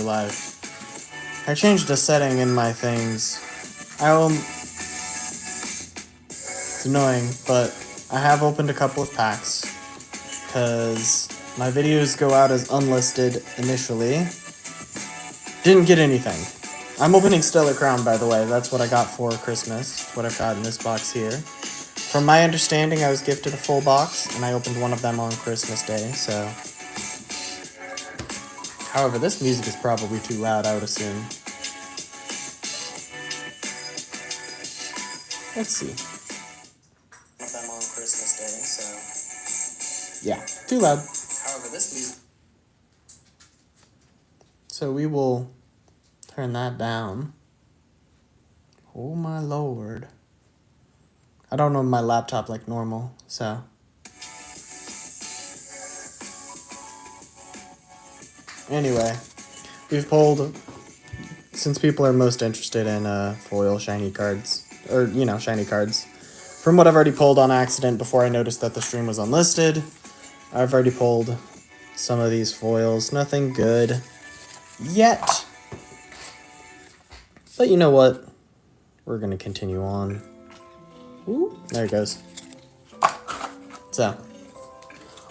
live. I changed a setting in my things. It's annoying, but I have opened a couple of packs because my videos go out as unlisted initially. Didn't get anything. I'm opening Stellar Crown, by the way. That's what I got for Christmas. It's what I've got in this box here. From my understanding, I was gifted a full box, and I opened one of them on Christmas Day, so... However, this music is probably too loud, I would assume. Let's see. One of them on Christmas Day, so... Yeah, too loud. However, this music... So we will turn that down. Oh my lord. I don't know my laptop like normal, so... Anyway, we've pulled, since people are most interested in foil shiny cards, or, you know, shiny cards, from what I've already pulled on accident before I noticed that the stream was unlisted, I've already pulled some of these foils. Nothing good yet. But you know what? We're going to continue on. Ooh, there it goes. So,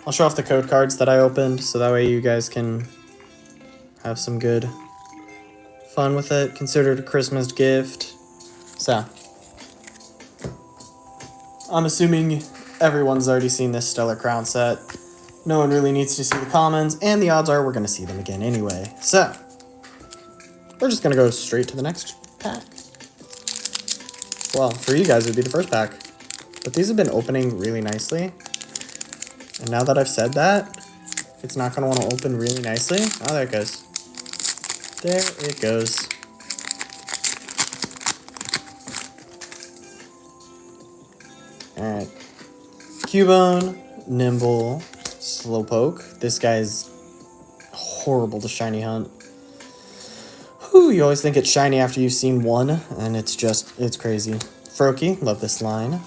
I'll show off the code cards that I opened, so that way you guys can have some good fun with it. Considered a Christmas gift. So, I'm assuming everyone's already seen this Stellar Crown set. No one really needs to see the commons, and the odds are we're going to see them again anyway. So, we're just going to go straight to the next pack. Well, for you guys, it would be the first pack. But these have been opening really nicely. And now that I've said that, it's not going to want to open really nicely. Oh, there it goes. There it goes. Alright. Cubone, Nimble, Slowpoke. This guy's horrible to shiny hunt. Whew, you always think it's shiny after you've seen one, and it's crazy. Froakie, love this line.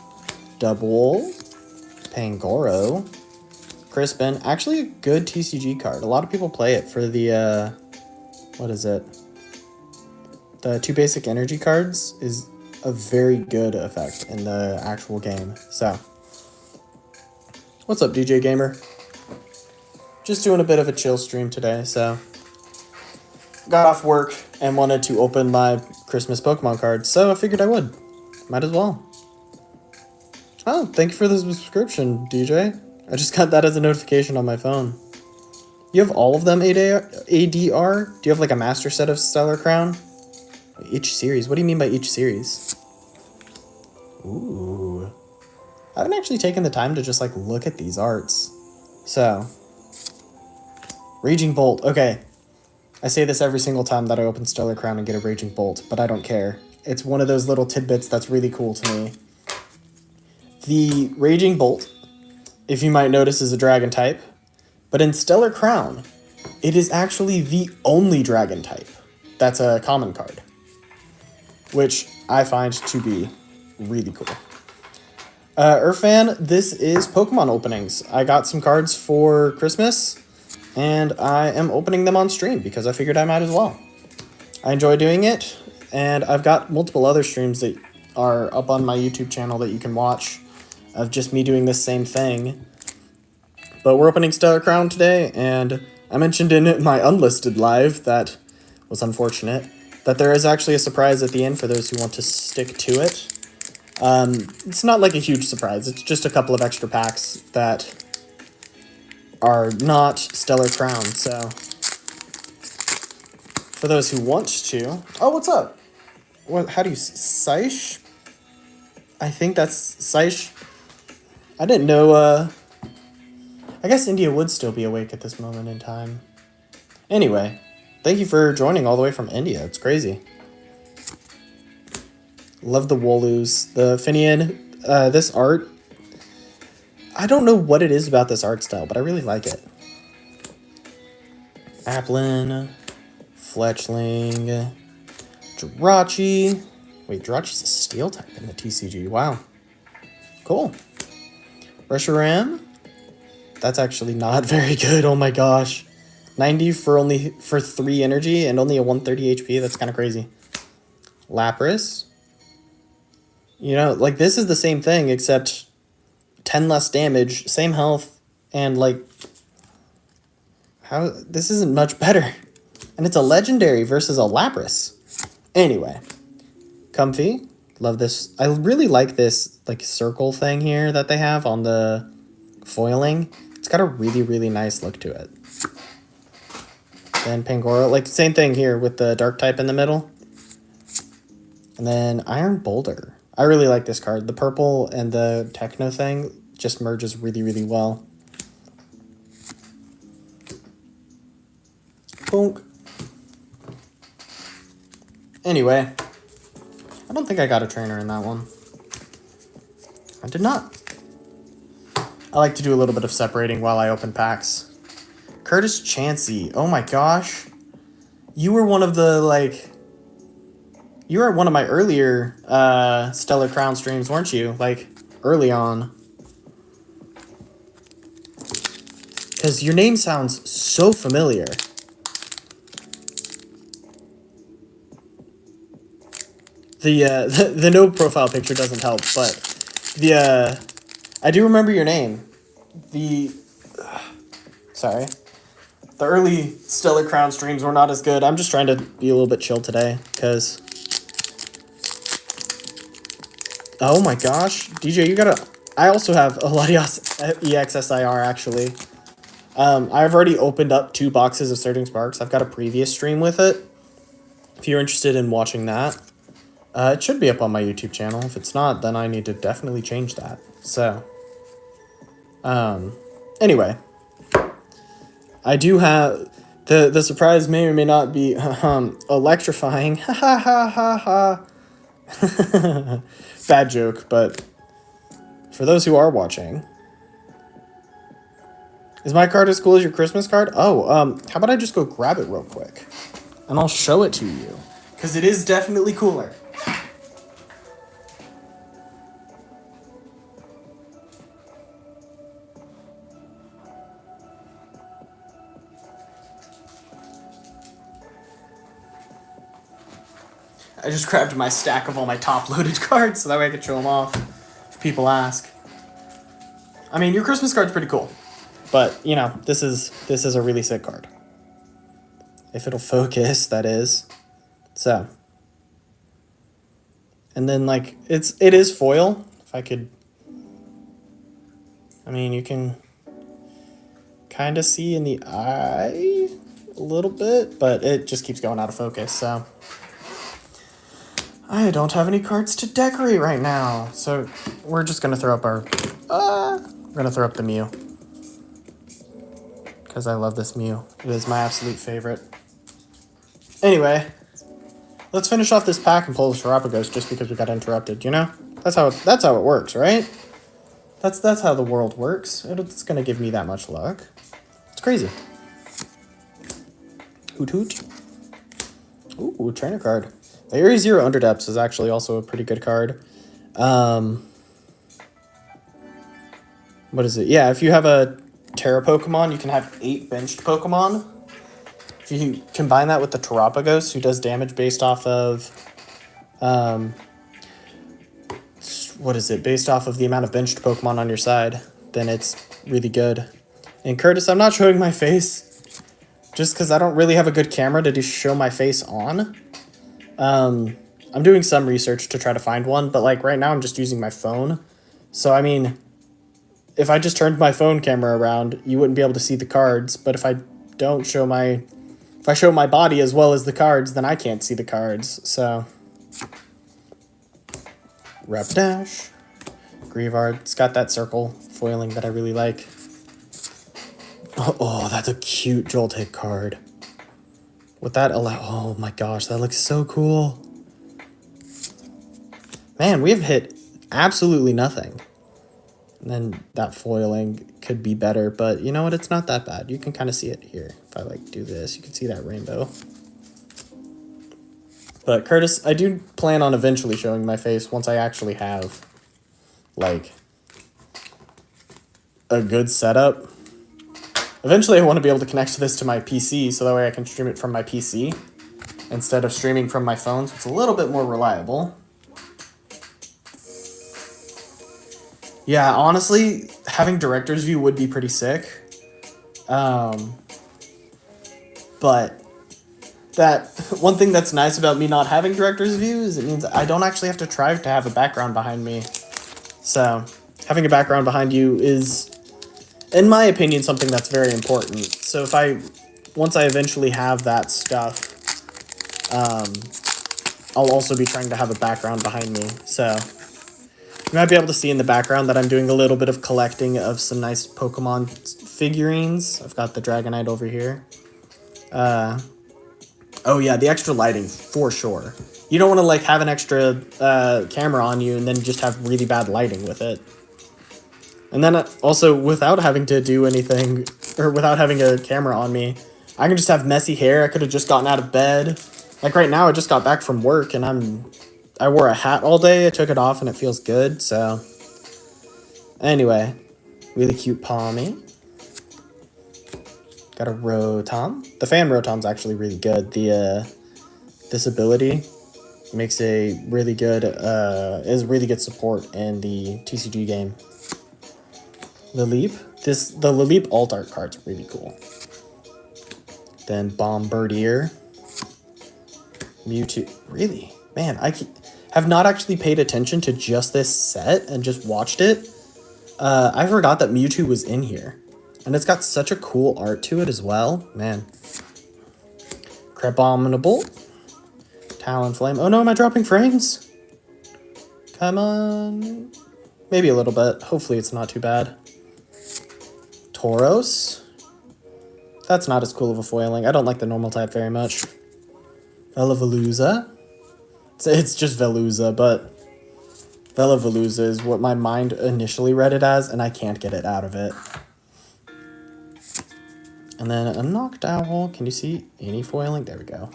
Double. Pangoro. Crispin, actually a good TCG card. A lot of people play it for the, what is it? The 2 basic energy cards is a very good effect in the actual game. So, what's up, DJ Gamer? Just doing a bit of a chill stream today, so... Got off work and wanted to open my Christmas Pokemon cards, so I figured I would. Might as well. Oh, thank you for the subscription, DJ. I just got that as a notification on my phone. You have all of them, ADR? Do you have like a master set of Stellar Crown? Each series? What do you mean by each series? Ooh. I haven't actually taken the time to just like look at these arts. So. Raging Bolt. Okay. I say this every single time that I open Stellar Crown and get a Raging Bolt, but I don't care. It's one of those little tidbits that's really cool to me. The Raging Bolt, if you might notice, is a dragon type, but in Stellar Crown, it is actually the only dragon type that's a common card, which I find to be really cool. Urfan, this is Pokemon openings. I got some cards for Christmas, and I am opening them on stream because I figured I might as well. I enjoy doing it, and I've got multiple other streams that are up on my YouTube channel that you can watch of just me doing this same thing. But we're opening Stellar Crown today, and I mentioned in my unlisted live that was unfortunate, that there is actually a surprise at the end for those who want to stick to it. It's not like a huge surprise, it's just a couple of extra packs that are not Stellar Crown, so for those who want to... Oh, what's up? What? How do you... Saish? I think that's Saish. I didn't know, I guess India would still be awake at this moment in time. Anyway, thank you for joining all the way from India. It's crazy. Love the Wooloos. The Finian, this art... I don't know what it is about this art style, but I really like it. Applin, Fletchling, Jirachi. Wait, Jirachi's a steel type in the TCG. Wow. Cool. Reshiram. That's actually not very good. Oh my gosh. 90 for 3 energy and only a 130 HP. That's kind of crazy. Lapras. You know, like, this is the same thing, except 10 less damage, same health, and, like, how... This isn't much better. And it's a legendary versus a Lapras. Anyway. Comfy. Love this. I really like this, like, circle thing here that they have on the foiling. It's got a really, really nice look to it. Then Pangoro. Like, same thing here with the dark type in the middle. And then Iron Boulder. I really like this card. The purple and the techno thing just merges really, really well. Bonk. Anyway, I don't think I got a trainer in that one. I did not. I like to do a little bit of separating while I open packs. Curtis Chansey. Oh my gosh. You were one of the, like... You were at one of my earlier Stellar Crown streams, weren't you? Like, early on. Because your name sounds so familiar. The no profile picture doesn't help, but I do remember your name. Sorry. The early Stellar Crown streams were not as good. I'm just trying to be a little bit chill today, because... Oh my gosh. DJ, you gotta... I also have a Latios EXSIR, actually. I've already opened up 2 boxes of Surging Sparks. I've got a previous stream with it. If you're interested in watching that. It should be up on my YouTube channel. If it's not, then I need to definitely change that. So... Anyway. I do have... The surprise may or may not be electrifying. Ha ha ha ha ha. Bad joke, but for those who are watching, is my card as cool as your Christmas card? Oh, how about I just go grab it real quick and I'll show it to you, because it is definitely cooler. I just grabbed my stack of all my top-loaded cards so that way I could show them off if people ask. I mean, your Christmas card's pretty cool, but, you know, this is a really sick card. If it'll focus, that is. So. And then, like, it is foil. If I could... I mean, you can kind of see in the eye a little bit, but it just keeps going out of focus, so... I don't have any cards to decorate right now, so we're just gonna throw up our... we're gonna throw up the Mew. Because I love this Mew. It is my absolute favorite. Anyway, let's finish off this pack and pull the Terrapagos just because we got interrupted, you know? That's how it works, right? That's how the world works. It's gonna give me that much luck. It's crazy. Hoot hoot. Ooh, trainer card. The Area Zero Underdepths is actually also a pretty good card. What is it? Yeah, if you have a Terra Pokemon, you can have 8 benched Pokemon. If you combine that with the Terrapagos, who does damage based off of... what is it? Based off of the amount of benched Pokemon on your side, then it's really good. And Curtis, I'm not showing my face, just because I don't really have a good camera to just show my face on. I'm doing some research to try to find one, but like right now I'm just using my phone. So, I mean, if I just turned my phone camera around, you wouldn't be able to see the cards. But if I show my body as well as the cards, then I can't see the cards. So, Rapidash, Greavard. It's got that circle foiling that I really like. Oh, that's a cute Joltik card. With that oh my gosh, that looks so cool. Man, we have hit absolutely nothing. And then that foiling could be better, but you know what? It's not that bad. You can kind of see it here. If I like do this, you can see that rainbow. But Curtis, I do plan on eventually showing my face once I actually have like a good setup. Eventually, I want to be able to connect this to my PC, so that way I can stream it from my PC instead of streaming from my phone, so it's a little bit more reliable. Yeah, honestly, having director's view would be pretty sick. But that one thing that's nice about me not having director's view is it means I don't actually have to try to have a background behind me. So having a background behind you is, in my opinion, something that's very important. So once I eventually have that stuff, I'll also be trying to have a background behind me. So you might be able to see in the background that I'm doing a little bit of collecting of some nice Pokemon figurines. I've got the Dragonite over here. Oh yeah, the extra lighting, for sure. You don't want to like have an extra camera on you and then just have really bad lighting with it. And then also, without having to do anything, or without having a camera on me, I can just have messy hair. I could have just gotten out of bed. Like right now, I just got back from work and I wore a hat all day. I took it off and it feels good, so. Anyway, really cute Palmy. Got a Rotom. The fan Rotom's actually really good. This ability makes a really good, is really good support in the TCG game. Lileep. The Lileep alt art card's really cool. Then Bombardier. Mewtwo. Really? Man, I have not actually paid attention to just this set and just watched it. I forgot that Mewtwo was in here. And it's got such a cool art to it as well. Man. Crabominable. Talonflame. Oh no, am I dropping frames? Come on. Maybe a little bit. Hopefully it's not too bad. Tauros. That's not as cool of a foiling. I don't like the normal type very much. Veluza. It's just Veluza, but Veluza is what my mind initially read it as, and I can't get it out of it. And then a Noctowl. Can you see any foiling? There we go.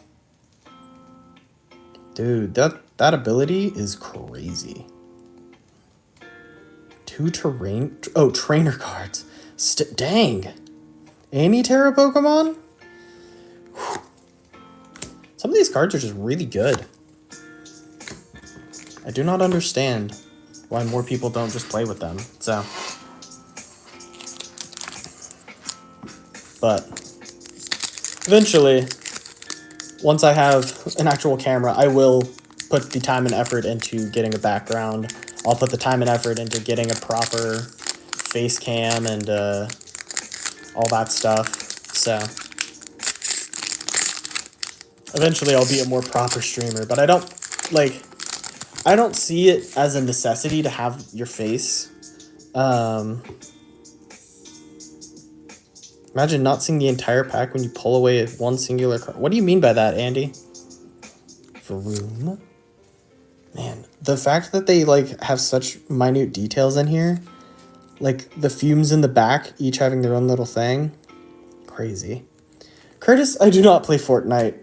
Dude, that ability is crazy. 2 terrain... Oh, trainer cards. Dang. Any Terra Pokemon? Whew. Some of these cards are just really good. I do not understand why more people don't just play with them. So... But eventually, once I have an actual camera, I will put the time and effort into getting a background. I'll put the time and effort into getting a proper face cam and all that stuff. So eventually I'll be a more proper streamer, but I don't see it as a necessity to have your face. Imagine not seeing the entire pack when you pull away one singular card. What do you mean by that, Andy? Vroom. Man, the fact that they like have such minute details in here, like the fumes in the back, each having their own little thing. Crazy. Curtis, I do not play Fortnite.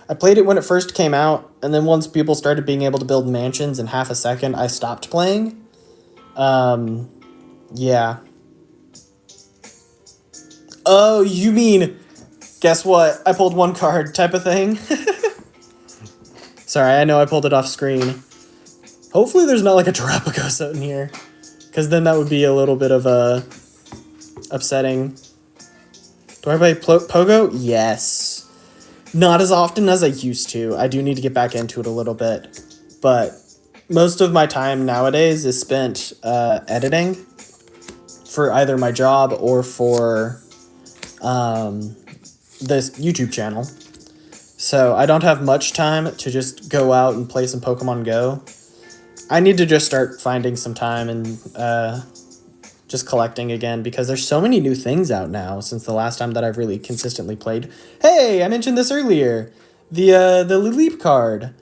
I played it when it first came out, and then once people started being able to build mansions in half a second, I stopped playing. Yeah. Oh, you mean, guess what? I pulled one card type of thing. Sorry, I know I pulled it off screen. Hopefully there's not like a Terrapagos out in here, because then that would be a little bit of a upsetting. Do I play Pogo? Yes. Not as often as I used to. I do need to get back into it a little bit. But most of my time nowadays is spent editing for either my job or for this YouTube channel. So I don't have much time to just go out and play some Pokemon Go. I need to just start finding some time and just collecting again, because there's so many new things out now since the last time that I've really consistently played. Hey, I mentioned this earlier. The Lileep card.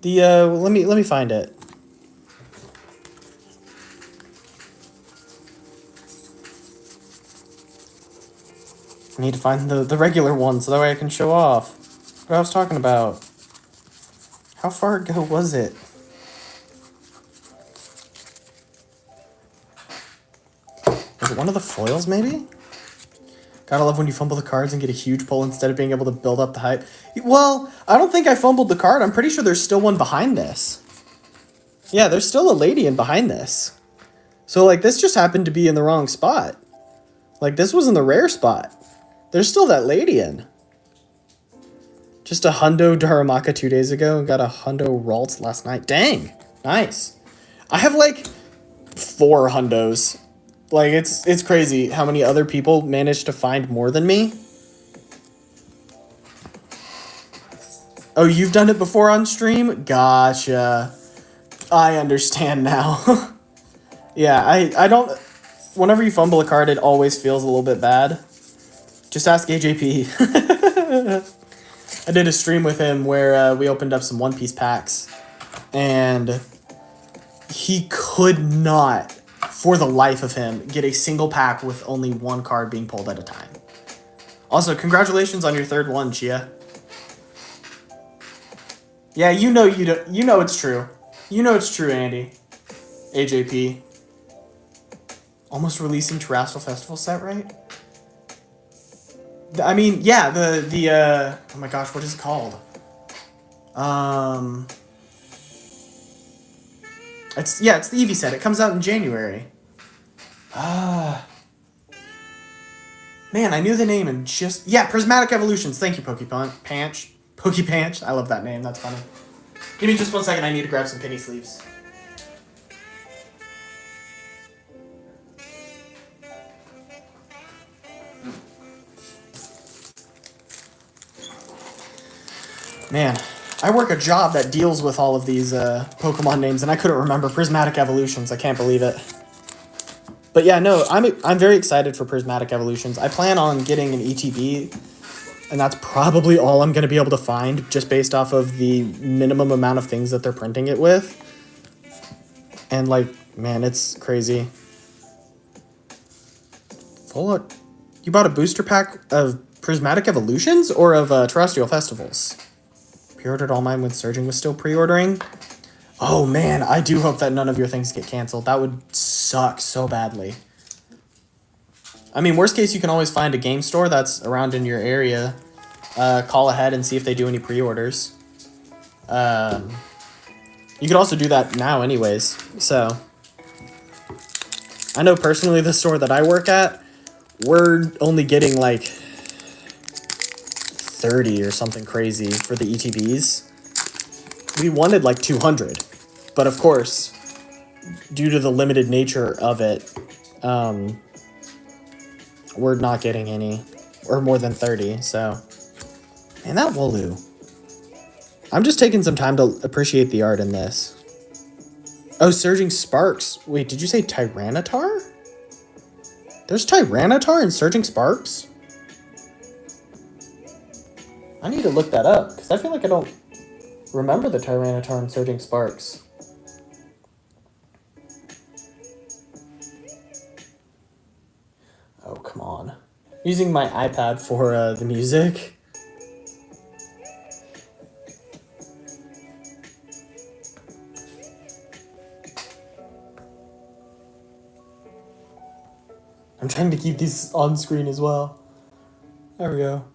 Let me find it. I need to find the regular one so that way I can show off what I was talking about. How far ago was it? Was it one of the foils, maybe? Gotta love when you fumble the cards and get a huge pull instead of being able to build up the hype. Well, I don't think I fumbled the card. I'm pretty sure there's still one behind this. Yeah, there's still a lady in behind this. So, like, this just happened to be in the wrong spot. Like, this was in the rare spot. There's still that lady in. Just a hundo Daramaka 2 days ago and got a hundo Ralt last night. Dang, nice. I have, like, 4 hundos. Like, it's crazy how many other people manage to find more than me. Oh, you've done it before on stream? Gotcha. I understand now. Yeah, I don't... Whenever you fumble a card, it always feels a little bit bad. Just ask AJP. I did a stream with him where we opened up some One Piece packs. And he could not, for the life of him, get a single pack with only one card being pulled at a time. Also, congratulations on your 3rd one, Chia. Yeah, you know it's true. You know it's true, Andy. AJP. Almost releasing Terrestrial Festival set, right? I mean, yeah, the oh my gosh, what is it called? It's the Eevee set. It comes out in January. Man, I knew the name and just... Yeah, Prismatic Evolutions. Thank you, Pokepanch. Pokepanch. I love that name. That's funny. Give me just 1 second. I need to grab some penny sleeves. Man, I work a job that deals with all of these Pokemon names, and I couldn't remember Prismatic Evolutions. I can't believe it. But yeah, no, I'm very excited for Prismatic Evolutions. I plan on getting an ETB, and that's probably all I'm going to be able to find, just based off of the minimum amount of things that they're printing it with. And, like, man, it's crazy. You bought a booster pack of Prismatic Evolutions, or of Terrestrial Festivals? Pre-ordered all mine when Surging was still pre-ordering. Oh man, I do hope that none of your things get canceled. That would suck so badly. I mean, worst case, you can always find a game store that's around in your area. Call ahead and see if they do any pre-orders. You could also do that now anyways. So, I know personally the store that I work at, we're only getting like 30 or something crazy for the ETBs. We wanted like 200, but of course, due to the limited nature of it, we're not getting any, or more than 30, so. Man, that Wooloo. I'm just taking some time to appreciate the art in this. Oh, Surging Sparks. Wait, did you say Tyranitar? There's Tyranitar in Surging Sparks? I need to look that up, because I feel like I don't remember the Tyranitar in Surging Sparks. Oh, come on. Using my iPad for the music. I'm trying to keep these on screen as well. There we go.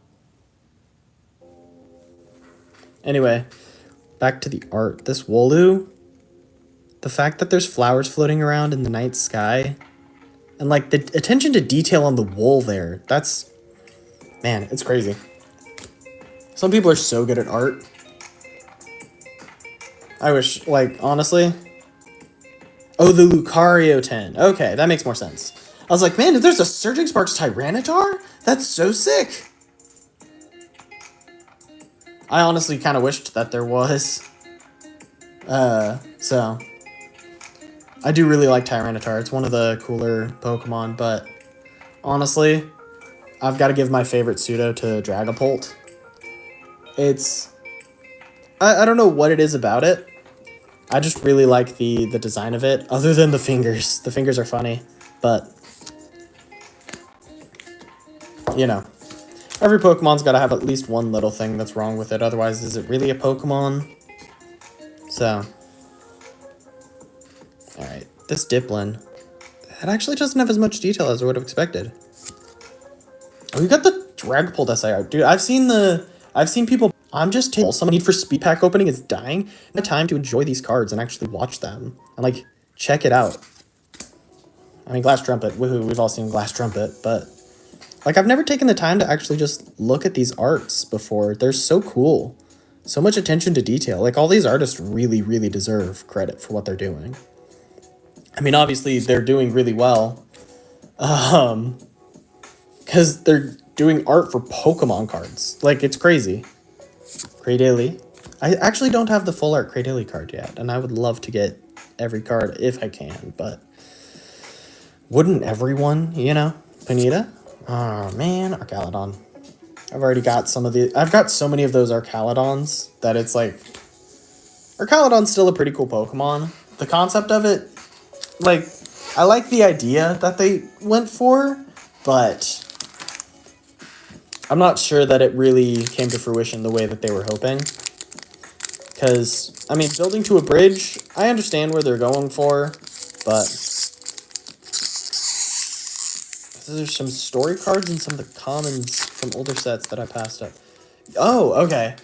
Anyway, back to the art. This Wooloo, the fact that there's flowers floating around in the night sky, and like the attention to detail on the wool there, that's, man, it's crazy. Some people are so good at art. I wish, like, honestly. Oh, the Lucario 10. Okay, that makes more sense. I was like, man, there's a Surging Sparks Tyranitar? That's so sick. I honestly kind of wished that there was. So. I do really like Tyranitar. It's one of the cooler Pokemon, but honestly, I've got to give my favorite pseudo to Dragapult. It's... I don't know what it is about it. I just really like the design of it, other than the fingers. The fingers are funny, but... You know. Every Pokemon's got to have at least one little thing that's wrong with it. Otherwise, is it really a Pokemon? So. Alright. This Diplin. It actually doesn't have as much detail as I would have expected. Oh, you got the Dragapult SIR. Dude, I've seen people, I'm just taking some need for speed pack opening is dying. The time to enjoy these cards and actually watch them and like check it out. I mean, Glass Trumpet, woohoo, we've all seen Glass Trumpet, but like I've never taken the time to actually just look at these arts before. They're so cool. So much attention to detail. Like all these artists really, really deserve credit for what they're doing. I mean, obviously they're doing really well. Because they're doing art for Pokemon cards. Like, it's crazy. Cradily. I actually don't have the full art Cradily card yet, and I would love to get every card if I can, but wouldn't everyone, you know? Panita? Oh, man, Arcaludon. I've already got I've got so many of those Arcaludons that it's like... Arcaludon's still a pretty cool Pokemon. The concept of it, like, I like the idea that they went for, but I'm not sure that it really came to fruition the way that they were hoping. Because, I mean, building to a bridge, I understand where they're going for, but there's some story cards and some of the commons from older sets that I passed up. Oh, okay.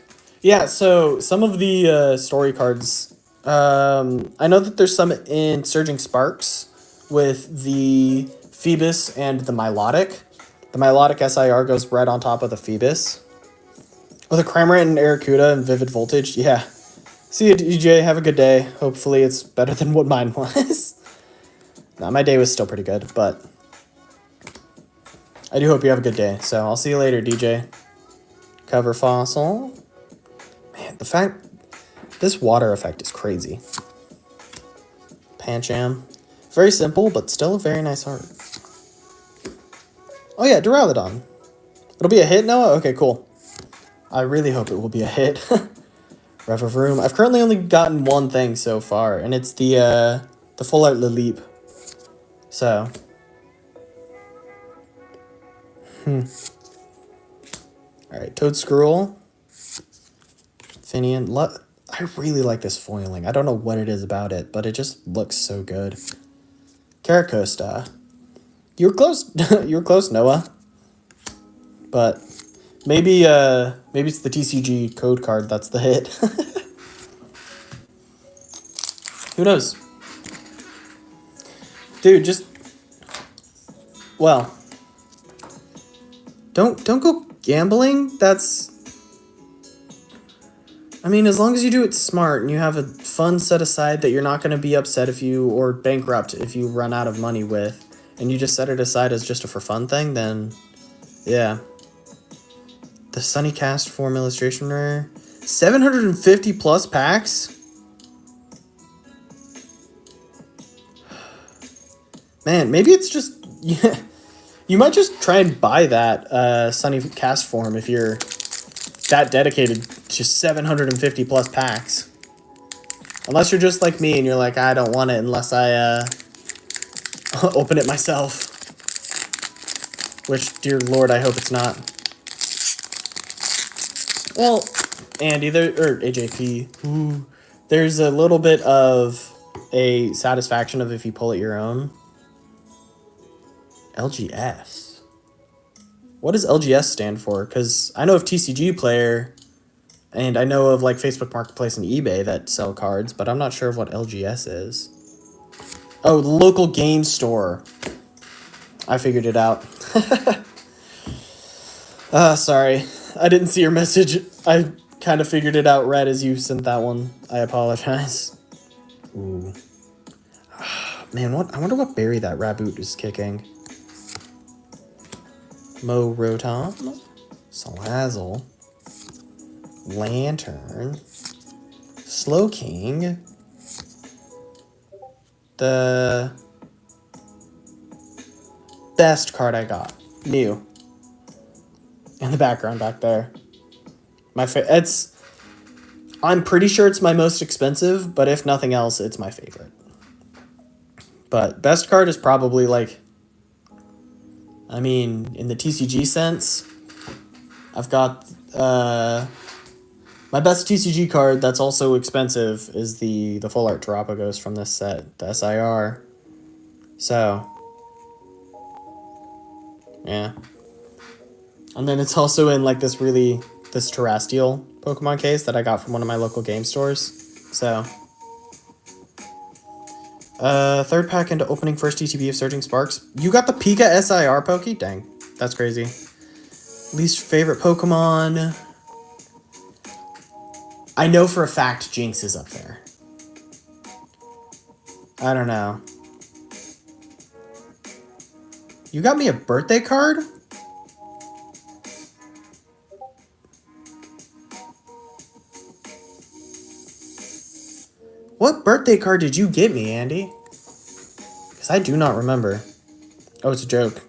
Yeah, so some of the story cards, I know that there's some in Surging Sparks with the Phoebus and the Milotic. The Milotic SIR goes right on top of the Phoebus. Oh, the Cramorant and Arrokuda and Vivid Voltage. Yeah. See you, DJ. Have a good day. Hopefully it's better than what mine was. Nah, my day was still pretty good, but I do hope you have a good day. So I'll see you later, DJ. Cover Fossil. Man, the fact... This water effect is crazy. Pancham. Very simple, but still a very nice art. Oh yeah, Duraludon. It'll be a hit, Noah? Okay, cool. I really hope it will be a hit. Revavroom. I've currently only gotten one thing so far, and it's the full art Lileep. So. Alright, Toadscruel. Finian. I really like this foiling. I don't know what it is about it, but it just looks so good. Caracosta. You were close. You were close, Noah. But maybe it's the TCG code card that's the hit. Who knows? Dude, just well, don't go gambling. I mean, as long as you do it smart and you have a fund set aside that you're not going to be upset or bankrupt if you run out of money with, and you just set it aside as just a for fun thing, then yeah. The Sunny Cast form illustration rare. 750 plus packs? Man, maybe it's just... Yeah, you might just try and buy that Sunny Cast form if you're that dedicated to 750 plus packs. Unless you're just like me and you're like, I don't want it unless I open it myself. Which, dear Lord, I hope it's not. Well, Andy, or AJP, ooh, there's a little bit of a satisfaction of if you pull it your own. LGS. What does LGS stand for? Because I know of TCG Player, and I know of like Facebook Marketplace and eBay that sell cards, but I'm not sure of what LGS is. Oh, the local game store. I figured it out. Sorry. I didn't see your message. I kind of figured it out right as you sent that one. I apologize. Ooh. Man, I wonder what berry that Raboot is kicking. Rotom. Salazzle. Lantern. Slowking. The best card I got. Mew. In the background back there. I'm pretty sure it's my most expensive, but if nothing else, it's my favorite. But best card is probably like, I mean, in the TCG sense, I've got my best TCG card that's also expensive is the full art Terapagos from this set, the SIR. So, yeah. And then it's also in like this terrestrial Pokemon case that I got from one of my local game stores. So, third pack into opening first ETB of Surging Sparks. You got the Pika SIR Poke? Dang, that's crazy. Least favorite Pokemon. I know for a fact Jinx is up there. I don't know. You got me a birthday card? What birthday card did you get me, Andy? Because I do not remember. Oh, it's a joke.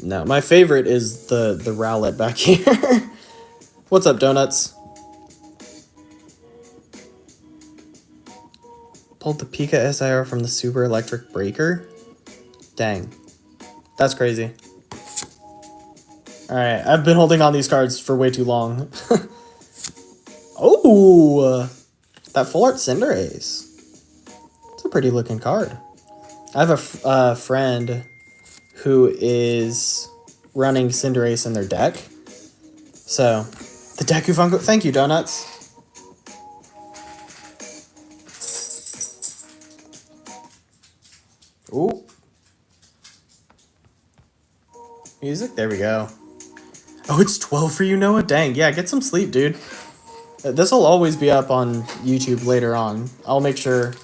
No, my favorite is the Rowlet back here. What's up, Donuts? Pulled the Pika SIR from the Super Electric Breaker? Dang. That's crazy. Alright, I've been holding on these cards for way too long. Oh! That Full Art Cinderace. It's a pretty looking card. I have a friend who is running Cinderace in their deck. So, the Deku Funko... Thank you, Donuts. Ooh. Music? There we go. Oh, it's 12 for you, Noah? Dang, yeah, get some sleep, dude. This will always be up on YouTube later on. I'll make sure...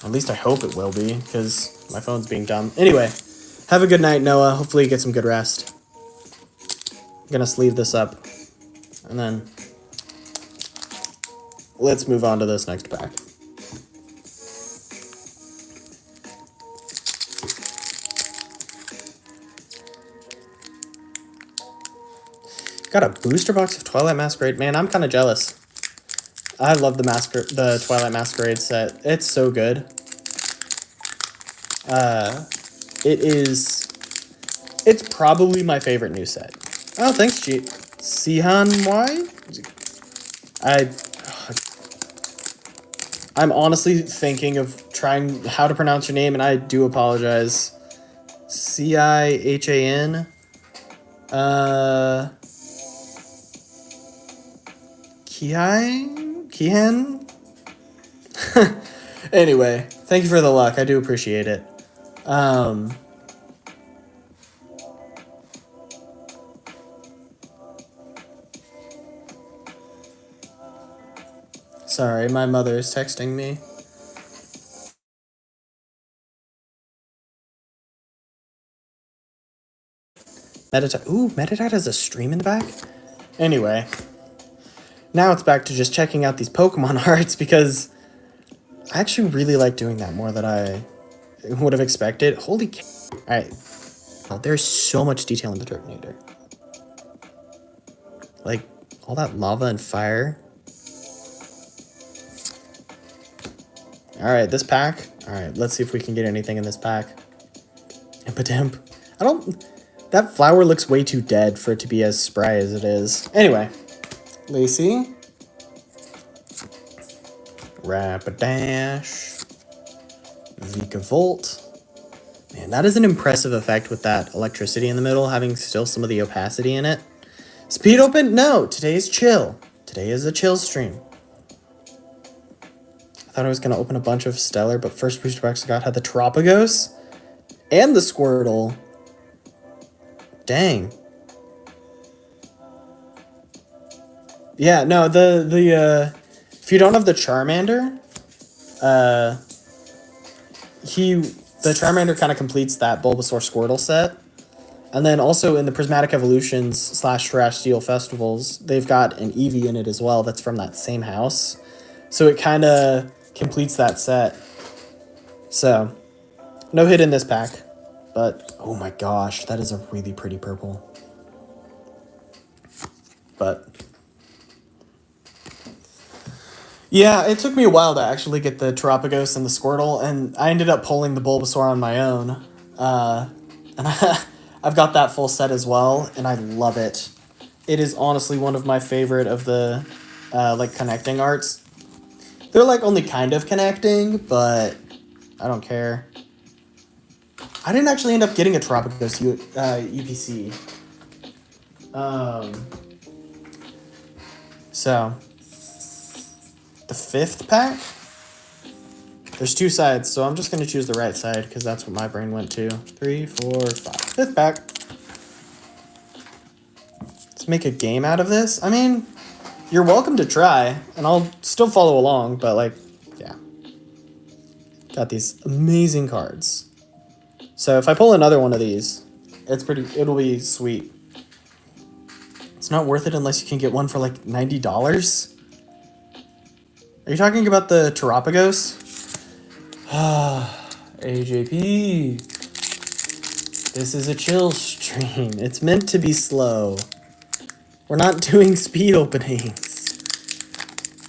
At least I hope it will be, because my phone's being dumb. Anyway, have a good night, Noah. Hopefully you get some good rest. I'm gonna sleeve this up. And then... let's move on to this next pack. Got a booster box of Twilight Masquerade. Man, I'm kind of jealous. I love the Twilight Masquerade set. It's so good. It's probably my favorite new set. Oh, thanks, G. Sihan Y? I'm honestly thinking of trying how to pronounce your name, and I do apologize. Cihan? Kihan? Anyway, thank you for the luck. I do appreciate it. Sorry, my mother is texting me. Meditite. Ooh, Meditite has a stream in the back? Anyway. Now it's back to just checking out these Pokemon arts because I actually really like doing that more than I would have expected. Holy cow. Alright. Oh, there's so much detail in the Turtonator. Like, all that lava and fire. Alright, this pack. Alright, let's see if we can get anything in this pack. Impidimp. That flower looks way too dead for it to be as spry as it is. Anyway. Lacey. Rapidash. Vikavolt. Man, that is an impressive effect with that electricity in the middle, having still some of the opacity in it. Speed open? No, today's chill. Today is a chill stream. I thought I was going to open a bunch of Stellar, but first booster box I got had the Tropicos and the Squirtle. Dang. Yeah, no, if you don't have the Charmander, the Charmander kind of completes that Bulbasaur Squirtle set. And then also in the Prismatic Evolutions / Terrestrial Festivals, they've got an Eevee in it as well that's from that same house. So it kind of completes that set. So, no hit in this pack. But, oh my gosh, that is a really pretty purple. But... yeah, it took me a while to actually get the Terapagos and the Squirtle, and I ended up pulling the Bulbasaur on my own. And I've got that full set as well, and I love it. It is honestly one of my favorite of the, connecting arts. They're, only kind of connecting, but I don't care. I didn't actually end up getting a Tropicos UPC. So, the 5th pack? There's 2 sides, so I'm just going to choose the right side because that's what my brain went to. 3, 4, 5. 5th pack. Let's make a game out of this. I mean, you're welcome to try, and I'll still follow along, but like, yeah. Got these amazing cards. So if I pull another one of these, it'll be sweet. It's not worth it unless you can get one for like $90. Are you talking about the Terapagos? AJP. This is a chill stream. It's meant to be slow. We're not doing speed openings.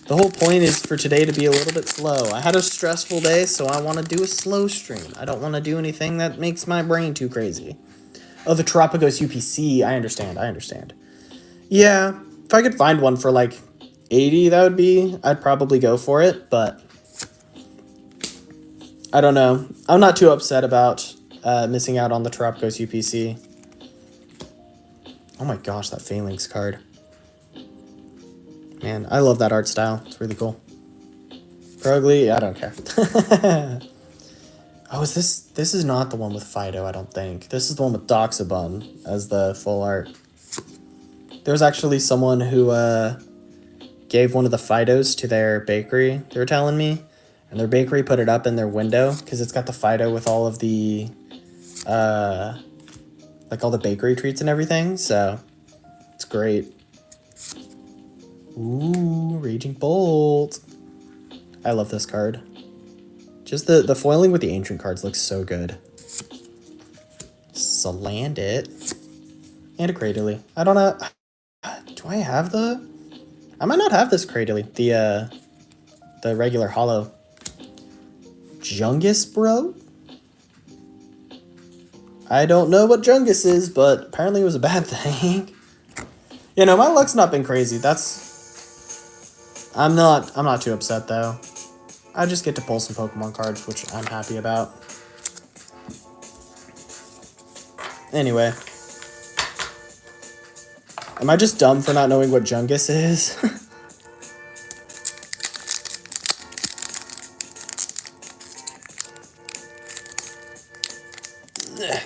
The whole point is for today to be a little bit slow. I had a stressful day, so I want to do a slow stream. I don't want to do anything that makes my brain too crazy. Oh, the Terapagos UPC. I understand. Yeah, if I could find one for like 80, I'd probably go for it, but I don't know. I'm not too upset about missing out on the Terapagos UPC. Oh my gosh, that Phalanx card. Man, I love that art style. It's really cool. Progly, I don't care. Oh, is this is not the one with Fido, I don't think. This is the one with Doxabun as the full art. There was actually someone who gave one of the Fidos to their bakery, they were telling me. And their bakery put it up in their window because it's got the Fido with all of the, like all the bakery treats and everything. So it's great. Ooh, Raging Bolt. I love this card. Just the foiling with the ancient cards looks so good. Salandit. And a Cradily. I don't know. Do I have the... I might not have this Cradily. The regular hollow. Jungus, bro? I don't know what Jungus is, but apparently it was a bad thing. You know, my luck's not been crazy. I'm not too upset though. I just get to pull some Pokemon cards, which I'm happy about. Anyway. Am I just dumb for not knowing what Jungus is?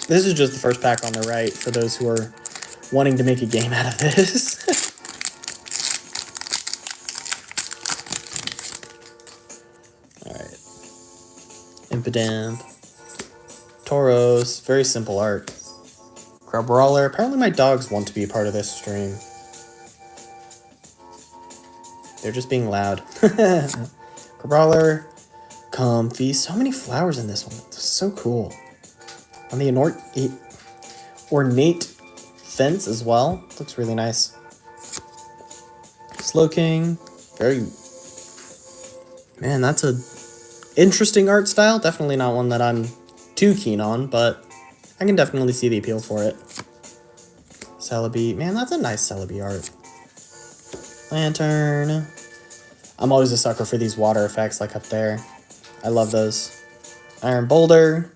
This is just the first pack on the right for those who are wanting to make a game out of this. Alright. Impidimp. Tauros. Very simple art. Crabrawler. Apparently my dogs want to be a part of this stream. They're just being loud. Crabrawler. Comfy. So many flowers in this one. It's so cool. On the ornate fence as well. Looks really nice. Slowking. Very... Man, that's a interesting art style. Definitely not one that I'm too keen on, but I can definitely see the appeal for it. Celebi. Man, that's a nice Celebi art. Lantern. I'm always a sucker for these water effects like up there. I love those. Iron Boulder.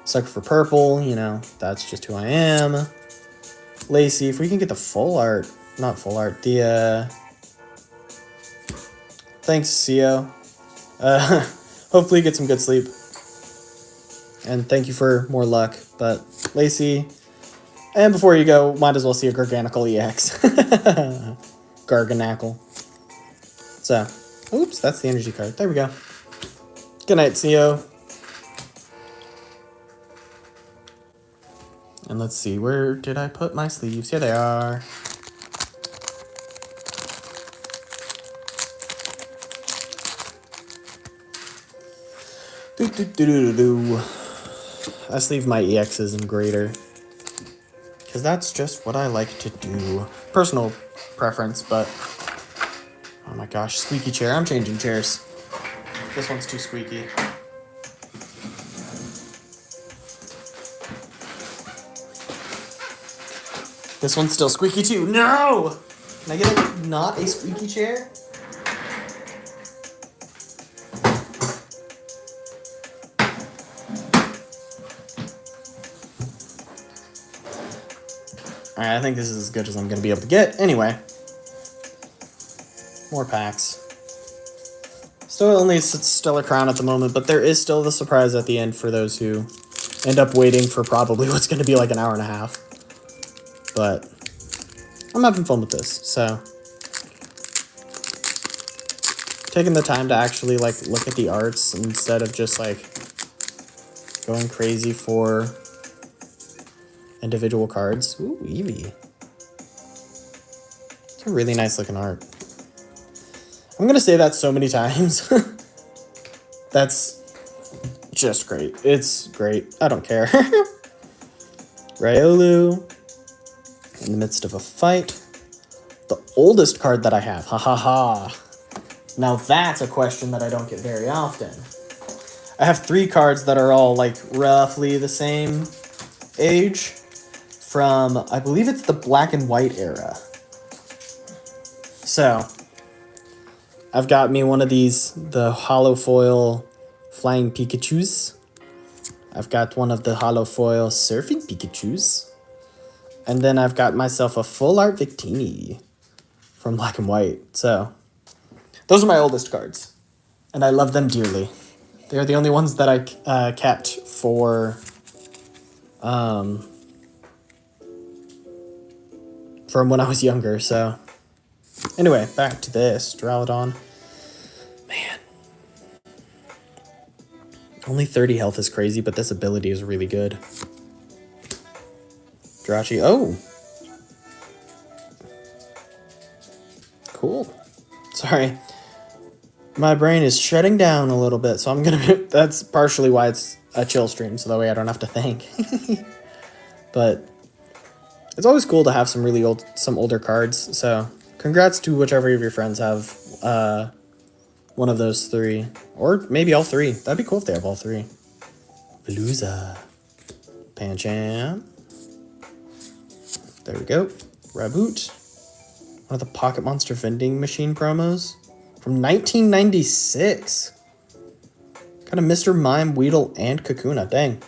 Sucker for purple, you know, that's just who I am. Lacey, if we can get the full art, not full art, the, thanks, CEO. Hopefully you get some good sleep. And thank you for more luck, but Lacey, and before you go, might as well see a Garganical EX. Garganacle. So, oops, that's the energy card. There we go. Good night, CEO. And let's see, where did I put my sleeves? Here they are. I sleeve my EXs in greater. Because that's just what I like to do. Personal preference, but... Oh my gosh, squeaky chair. I'm changing chairs. This one's too squeaky. This one's still squeaky too. No! Can I get not a squeaky chair? Alright, I think this is as good as I'm going to be able to get. Anyway. More packs. Still only Stellar Crown at the moment, but there is still the surprise at the end for those who end up waiting for probably what's going to be like an hour and a half. But I'm having fun with this, so taking the time to actually like look at the arts instead of just like going crazy for individual cards. Ooh, Eevee. It's a really nice looking art. I'm gonna say that so many times. That's just great. It's great. I don't care. Riolu. In the midst of a fight. The oldest card that I have. Ha ha ha. Now that's a question that I don't get very often. I have 3 cards that are all like roughly the same age from, I believe it's the Black and White era. So, I've got me one of these, the Holo Foil Flying Pikachus. I've got one of the Holo Foil Surfing Pikachus. And then I've got myself a Full Art Victini from Black and White. So, those are my oldest cards. And I love them dearly. They're the only ones that I kept for from when I was younger, so. Anyway, back to this. Duraludon. Man. Only 30 health is crazy, but this ability is really good. Jirachi. Oh! Cool. Sorry. My brain is shutting down a little bit, so I'm gonna... That's partially why it's a chill stream, so that way I don't have to think. But it's always cool to have some really older cards, so congrats to whichever of your friends have one of those 3. Or maybe all 3. That'd be cool if they have all 3. Veluza. Pancham. There we go. Raboot. One of the Pocket Monster vending machine promos from 1996. Got a Mr. Mime, Weedle, and Kakuna. Dang.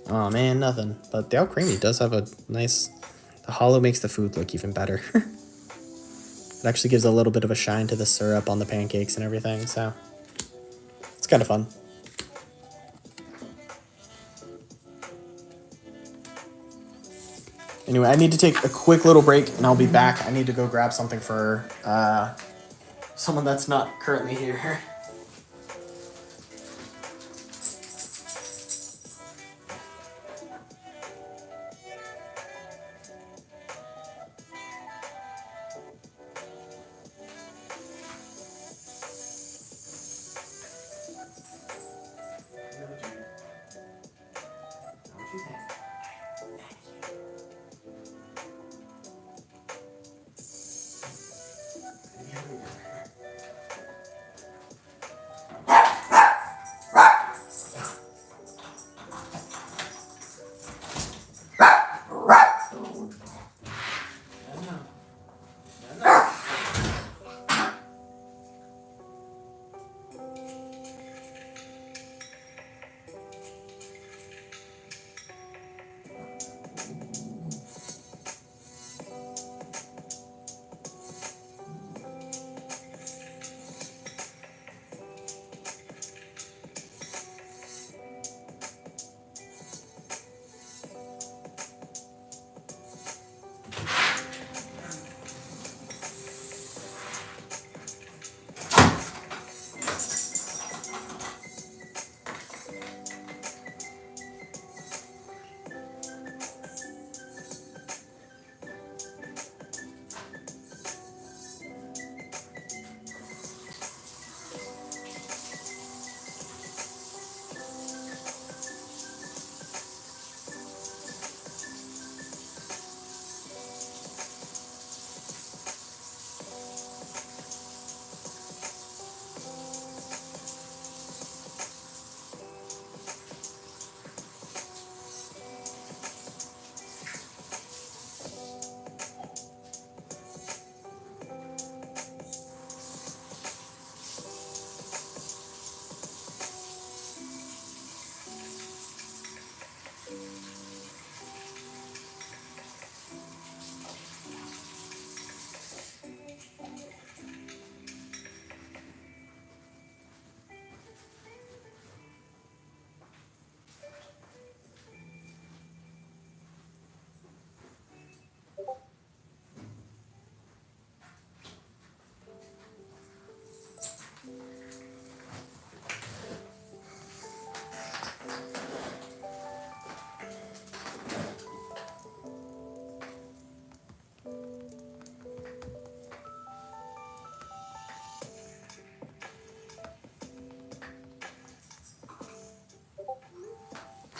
Oh man, nothing. But the Alcremie does have a nice... The holo makes the food look even better. It actually gives a little bit of a shine to the syrup on the pancakes and everything, so... It's kind of fun. Anyway, I need to take a quick little break, and I'll be back. I need to go grab something for someone that's not currently here.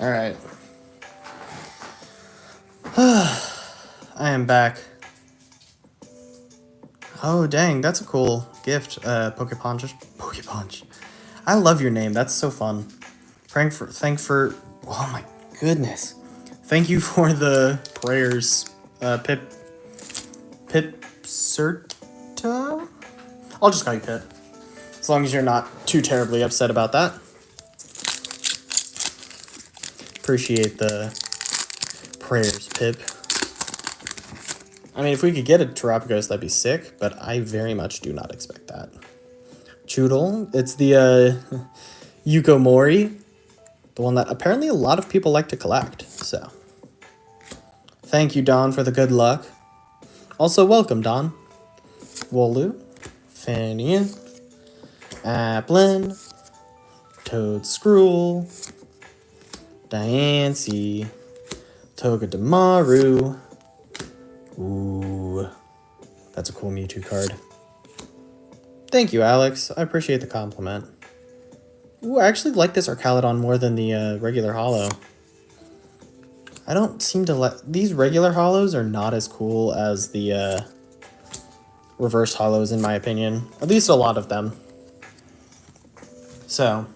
Alright. I am back. Oh, dang, that's a cool gift, Pokepunch. I love your name, that's so fun. Oh my goodness. Thank you for the prayers, Pipserta? I'll just call you Pip. As long as you're not too terribly upset about that. Appreciate the prayers, Pip. I mean, if we could get a Terapagos, that'd be sick, but I very much do not expect that. Choodle, it's the Yukomori, the one that apparently a lot of people like to collect, so. Thank you, Don, for the good luck. Also, welcome, Don. Wooloo, Finian, Applin, Toadscruel, Diancie, Togedemaru. Ooh, that's a cool Mewtwo card. Thank you, Alex. I appreciate the compliment. Ooh, I actually like this Archaludon more than the regular holo. I don't seem to like... These regular holos are not as cool as the reverse holos, in my opinion. At least a lot of them. So.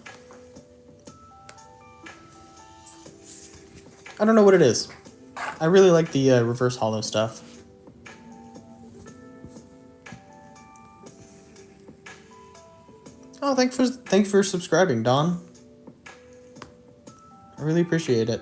I don't know what it is. I really like the reverse holo stuff. Oh, thanks for subscribing, Don. I really appreciate it.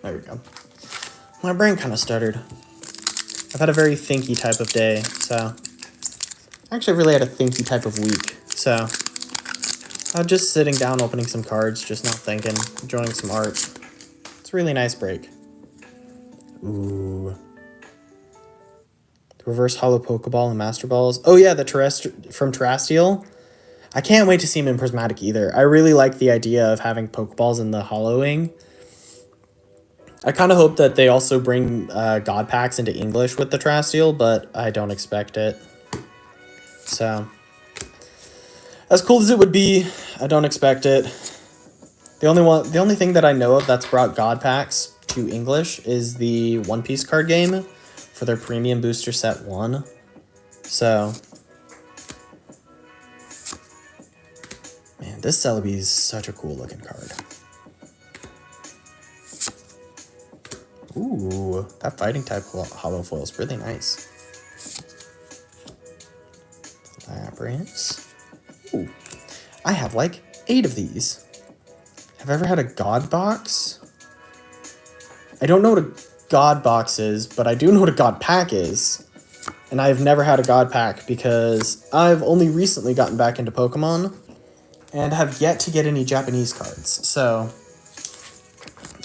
There we go. My brain kind of stuttered. I've had a very thinky type of day, so... Actually, I really had a thinky type of week, so... I'm just sitting down, opening some cards, just not thinking, enjoying some art. It's a really nice break. Ooh. The reverse holo Pokeball and Master Balls. Oh yeah, the from Terrestrial. I can't wait to see him in Prismatic either. I really like the idea of having Pokeballs in the holoing. I kind of hope that they also bring God Packs into English with the Terrestrial, but I don't expect it. So... As cool as it would be, I don't expect it. The only thing that I know of that's brought God Packs to English is the One Piece card game for their Premium Booster Set 1. So, man, this Celebi is such a cool looking card. Ooh, that fighting type holo foil is really nice. Labyrinths. Ooh, I have like 8 of these. Have I ever had a God Box? I don't know what a God Box is, but I do know what a God Pack is. And I've never had a God Pack because I've only recently gotten back into Pokemon and have yet to get any Japanese cards. So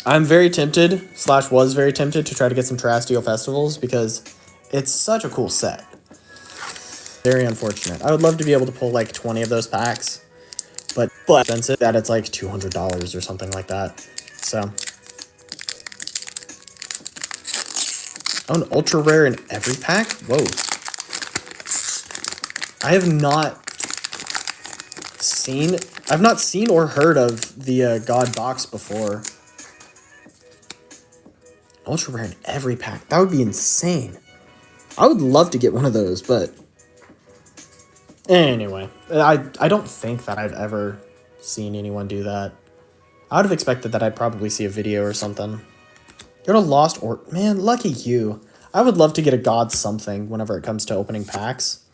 I'm very tempted, / was very tempted to try to get some Terrestrial Festivals because it's such a cool set. Very unfortunate. I would love to be able to pull like 20 of those packs, but expensive that it's like $200 or something like that. So, oh, an ultra rare in every pack? Whoa. I've not seen or heard of the God Box before. Ultra rare in every pack. That would be insane. I would love to get one of those, but anyway, I don't think that I've ever seen anyone do that. I would have expected that I'd probably see a video or something. You're a lost or... Man, lucky you. I would love to get a God something whenever it comes to opening packs.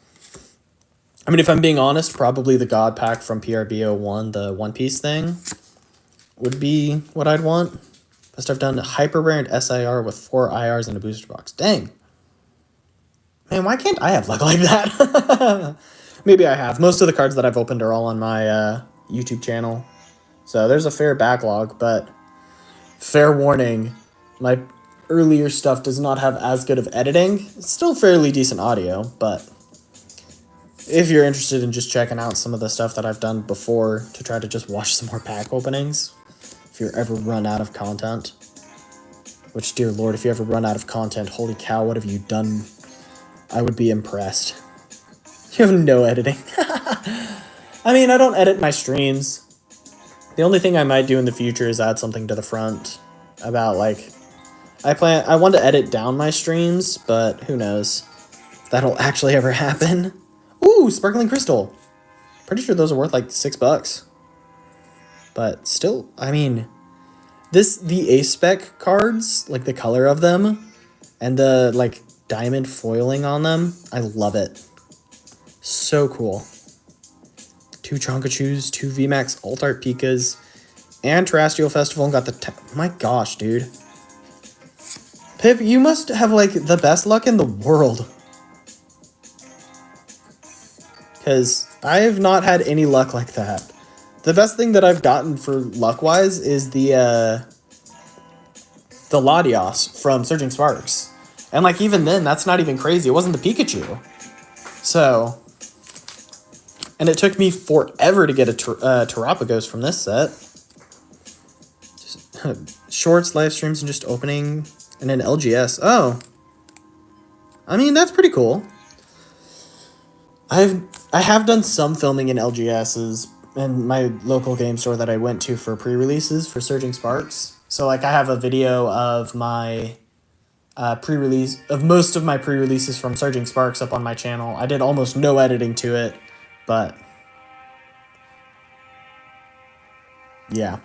I mean, if I'm being honest, probably the God Pack from PRB01, the One Piece thing, would be what I'd want. Must have done Hyper Rare and SIR with 4 IRs and a booster box. Dang. Man, why can't I have luck like that? Maybe I have. Most of the cards that I've opened are all on my YouTube channel. So there's a fair backlog, but fair warning, my earlier stuff does not have as good of editing. It's still fairly decent audio, but if you're interested in just checking out some of the stuff that I've done before to try to just watch some more pack openings, if you're ever run out of content. Which, dear Lord, if you ever run out of content, holy cow, what have you done? I would be impressed. You have no editing. I mean, I don't edit my streams. The only thing I might do in the future is add something to the front about, like, I want to edit down my streams, but who knows if that'll actually ever happen. Ooh, sparkling crystal. Pretty sure those are worth like $6. But still, I mean, the A-spec cards, like the color of them and the like diamond foiling on them, I love it. So cool. 2 Chonkachus, 2 VMAX Alt Art Pikas, and Terrestrial Festival, and got the my gosh, dude. Pip, you must have like the best luck in the world. Because I have not had any luck like that. The best thing that I've gotten for luck-wise is the Latios from Surging Sparks. And like even then, that's not even crazy. It wasn't the Pikachu. So, and it took me forever to get a Terapagos from this set. Just, shorts, live streams, and just opening, and an LGS. Oh, I mean that's pretty cool. I have done some filming in LGSs in my local game store that I went to for pre-releases for Surging Sparks. So like I have a video of my most of my pre-releases from Surging Sparks up on my channel. I did almost no editing to it, but yeah.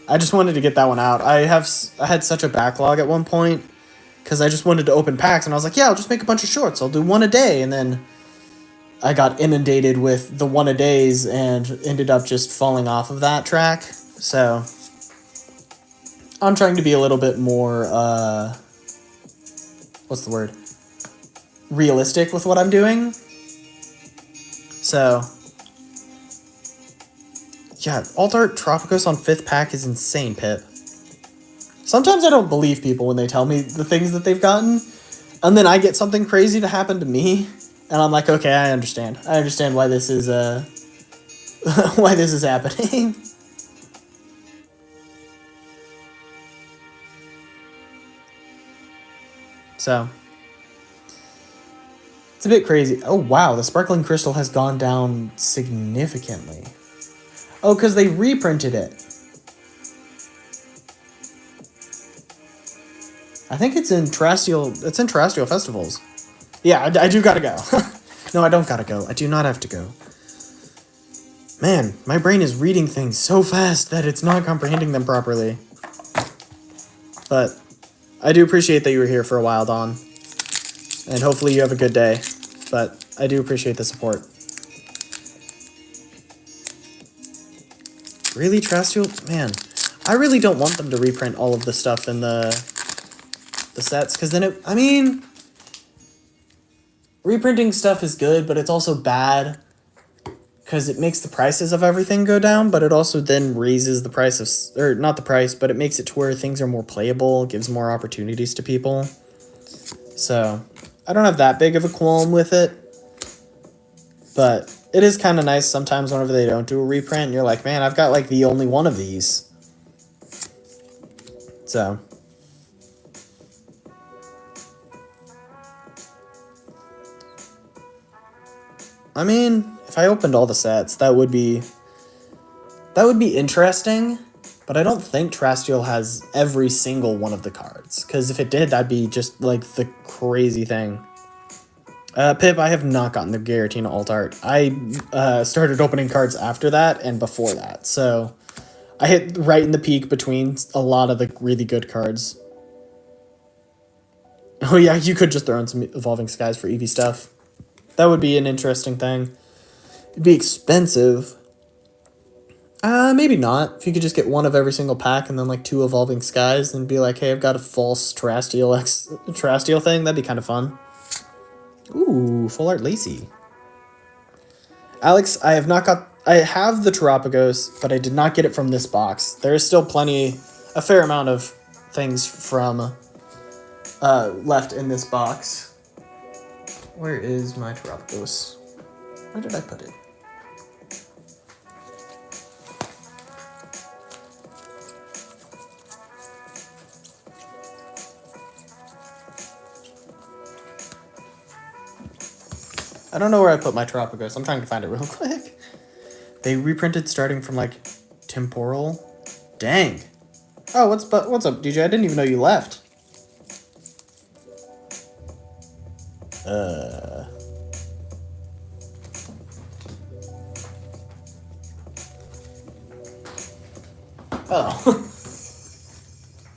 I just wanted to get that one out. I had such a backlog at one point because I just wanted to open packs, and I was like, yeah, I'll just make a bunch of shorts. I'll do one a day, and then I got inundated with the one a days and ended up just falling off of that track. So I'm trying to be a little bit more, what's the word? Realistic with what I'm doing. So yeah, Alt Art Tropicos on 5th pack is insane, Pip. Sometimes I don't believe people when they tell me the things that they've gotten, and then I get something crazy to happen to me, and I'm like, okay, I understand. I understand why this is why this is happening. So it's a bit crazy. Oh wow, the sparkling crystal has gone down significantly. Oh, because they reprinted it. I think it's in Terrestrial Festivals. Yeah, I do gotta go. No, I don't gotta go. I do not have to go. Man, my brain is reading things so fast that it's not comprehending them properly. But I do appreciate that you were here for a while, Dawn. And hopefully you have a good day. But I do appreciate the support. Really, Terrestrial? Man, I really don't want them to reprint all of the stuff in the sets, because then I mean, reprinting stuff is good, but it's also bad because it makes the prices of everything go down, but it also then raises the price of, or not the price, but it makes it to where things are more playable, gives more opportunities to people. So I don't have that big of a qualm with it, but it is kind of nice sometimes whenever they don't do a reprint, and you're like, man, I've got like the only one of these. So I mean, if I opened all the sets, that would be interesting, but I don't think Terrestrial has every single one of the cards, because if it did, that'd be just like the crazy thing. Pip, I have not gotten the Giratina Alt Art. I started opening cards after that and before that, so I hit right in the peak between a lot of the really good cards. Oh yeah, you could just throw in some Evolving Skies for Eevee stuff. That would be an interesting thing. It'd be expensive. Maybe not. If you could just get one of every single pack and then like 2 Evolving Skies and be like, hey, I've got a false Terrestrial thing, that'd be kind of fun. Ooh, Full Art Lacey. Alex, I have the Terapagos, but I did not get it from this box. There is still a fair amount of things from left in this box. Where is my Terapagos? Where did I put it? I don't know where I put my Terapagos. I'm trying to find it real quick. They reprinted starting from, like, Temporal. Dang. Oh, what's up, DJ? I didn't even know you left. Oh.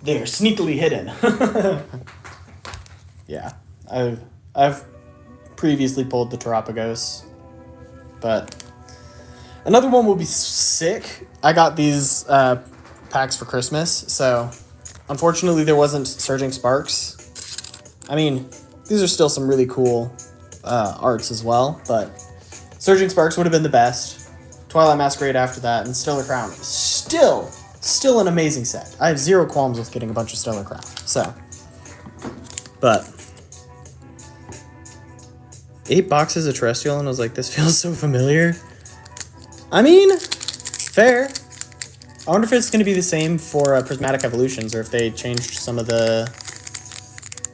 They're sneakily hidden. Yeah. I've previously pulled the Terapagos. But another one will be sick. I got these packs for Christmas, so unfortunately there wasn't Surging Sparks. I mean, these are still some really cool arts as well, but Surging Sparks would have been the best. Twilight Masquerade after that, and Stellar Crown. Still an amazing set. I have zero qualms with getting a bunch of Stellar Crown, so. But 8 boxes of Terrestrial, and I was like, this feels so familiar. I mean, fair. I wonder if it's going to be the same for Prismatic Evolutions, or if they changed some of the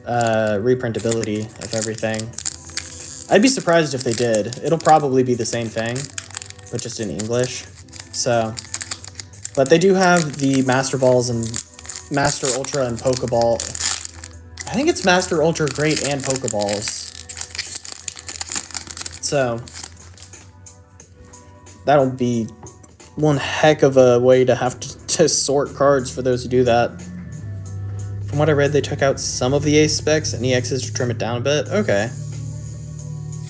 reprintability of everything. I'd be surprised if they did. It'll probably be the same thing, but just in English. So, but they do have the Master Balls and Master Ultra and Pokeball. I think it's Master Ultra Great and Pokeballs. So, that'll be one heck of a way to have to sort cards for those who do that. From what I read, they took out some of the Ace specs and EXs to trim it down a bit. Okay.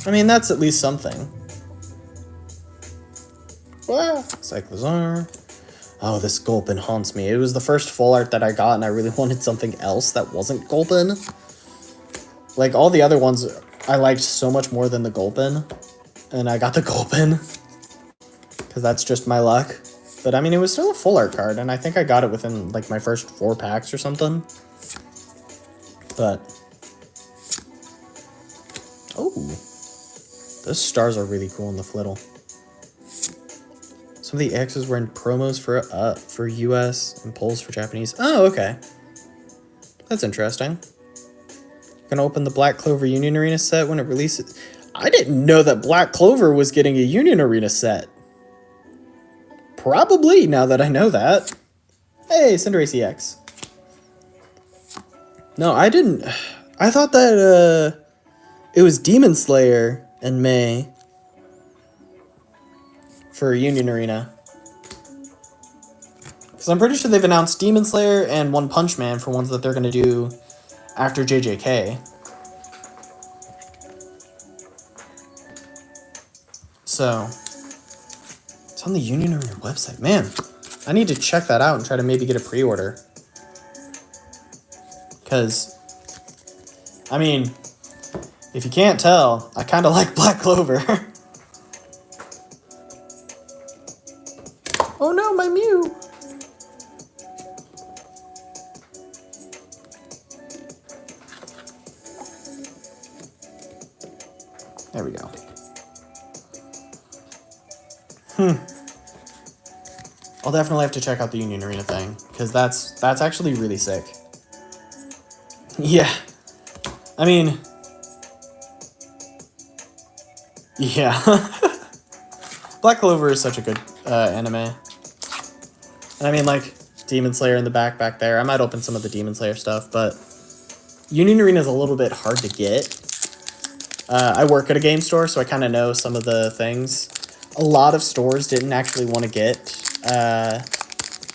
I mean, that's at least something. Wow. Cyclozar. Oh, this Gulpin haunts me. It was the first full art that I got, and I really wanted something else that wasn't Gulpin. Like, all the other ones I liked so much more than the Gulpin. And I got the Gulpin. Because that's just my luck. But, I mean, it was still a full art card, and I think I got it within, like, my first 4 packs or something. But, oh, those stars are really cool in the Flittle. Some of the X's were in promos for US and polls for Japanese. Oh, okay. That's interesting. Gonna open the Black Clover Union Arena set when it releases. I didn't know that Black Clover was getting a Union Arena set. Probably, now that I know that. Hey, Cinderace EX. No, I didn't. I thought that it was Demon Slayer in May for Union Arena. Because I'm pretty sure they've announced Demon Slayer and One Punch Man for ones that they're going to do after JJK. So, it's on the Union Arena website. Man, I need to check that out and try to maybe get a pre-order. Because, I mean, if you can't tell, I kind of like Black Clover. Oh no, my Mew! There we go. I'll definitely have to check out the Union Arena thing, because that's actually really sick. Yeah. I mean, yeah. Black Clover is such a good anime. And I mean, like, Demon Slayer in the back there. I might open some of the Demon Slayer stuff, but Union Arena is a little bit hard to get. I work at a game store, so I kind of know some of the things. A lot of stores didn't actually want to get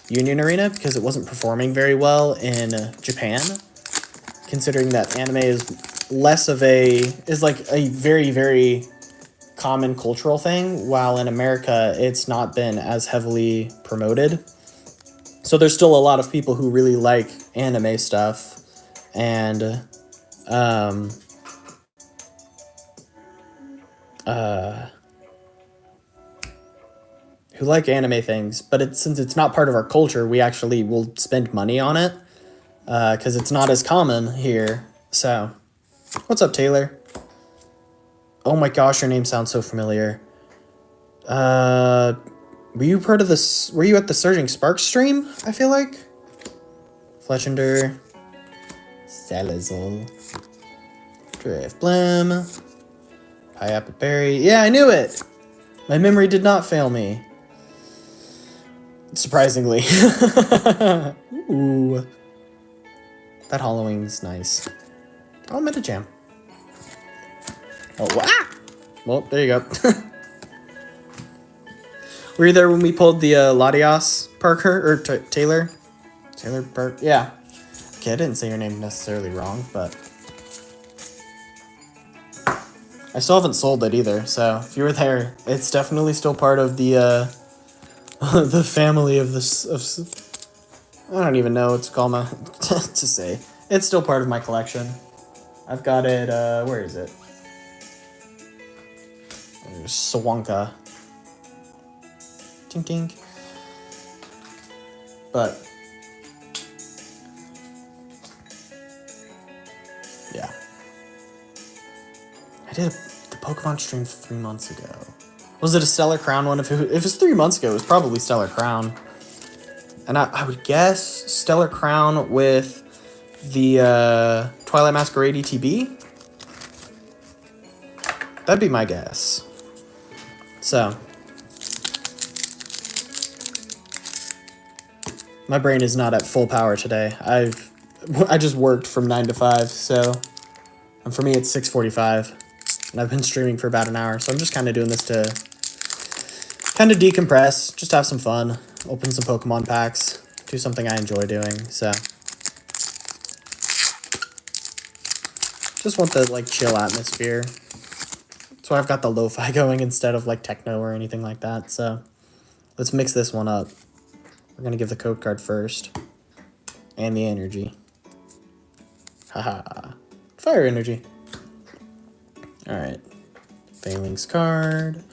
Union Arena because it wasn't performing very well in Japan, considering that anime is like a very, very common cultural thing, while in America it's not been as heavily promoted. So there's still a lot of people who really like anime stuff, and who like anime things, but since it's not part of our culture, we actually will spend money on it, because it's not as common here. So, what's up, Taylor? Oh my gosh, your name sounds so familiar. Were you part of this? Were you at the Surging Sparks stream? I feel like. Fletchender, Salazar, Drifblim. Apple Berry. Yeah, I knew it! My memory did not fail me. Surprisingly. Ooh. That Halloween's nice. Oh, I'm at a jam. Oh, wow! Well, there you go. Were you there when we pulled the Latias Parker? Or Taylor? Taylor Park? Yeah. Okay, I didn't say your name necessarily wrong, but... I still haven't sold it either, so if you were there, it's definitely still part of the, the family of this... I don't even know what to call my... to say. It's still part of my collection. I've got it, where is it? There's Swanka. Tink tink. But... yeah. I did the Pokemon stream 3 months ago. Was it a Stellar Crown one? If it was 3 months ago, it was probably Stellar Crown. And I would guess Stellar Crown with the Twilight Masquerade ETB? That'd be my guess. So. My brain is not at full power today. I just worked from 9 to 5, so. And for me, it's 6:45. And I've been streaming for about an hour, so I'm just kind of doing this to kind of decompress, just have some fun, open some Pokemon packs, do something I enjoy doing, so. Just want the, like, chill atmosphere. That's why I've got the lo-fi going instead of, like, techno or anything like that, so. Let's mix this one up. We're gonna give the code card first. And the energy. Haha. Fire energy. Alright. Phalanx card.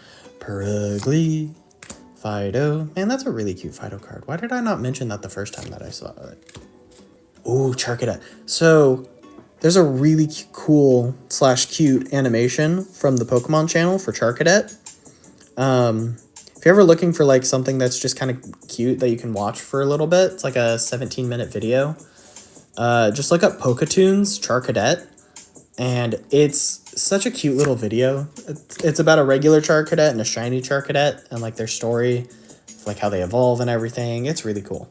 Perugly. Fido. Man, that's a really cute Fido card. Why did I not mention that the first time that I saw it? Ooh, Charcadet. So, there's a really cool / cute animation from the Pokemon channel for Charcadet. If you're ever looking for like something that's just kind of cute that you can watch for a little bit, it's like a 17-minute video. Just look up Poketoons Charcadet. And it's such a cute little video. It's about a regular Charcadet and a shiny Charcadet and like their story, like how they evolve and everything. It's really cool.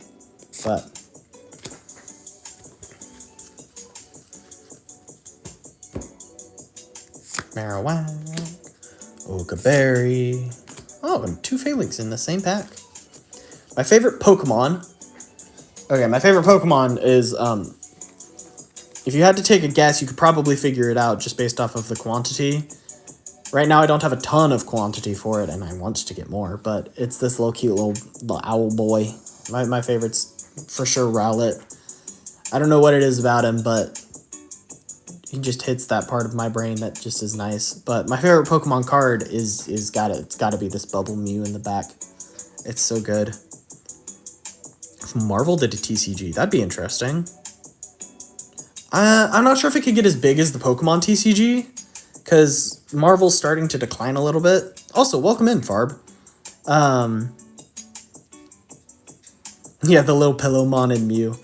But Marowak, Okaberry. Oh, and 2 Phalanx in the same pack. My favorite Pokemon. Okay, my favorite Pokemon is if you had to take a guess, you could probably figure it out just based off of the quantity. Right now, I don't have a ton of quantity for it, and I want to get more, but it's this little cute little owl boy. My favorite's for sure Rowlet. I don't know what it is about him, but he just hits that part of my brain that just is nice. But my favorite Pokemon card it's gotta be this Bubble Mew in the back. It's so good. If Marvel did a TCG, that'd be interesting. I'm not sure if it could get as big as the Pokemon TCG, because Marvel's starting to decline a little bit. Also, welcome in, Farb. Yeah, the little Pillowmon and Mew.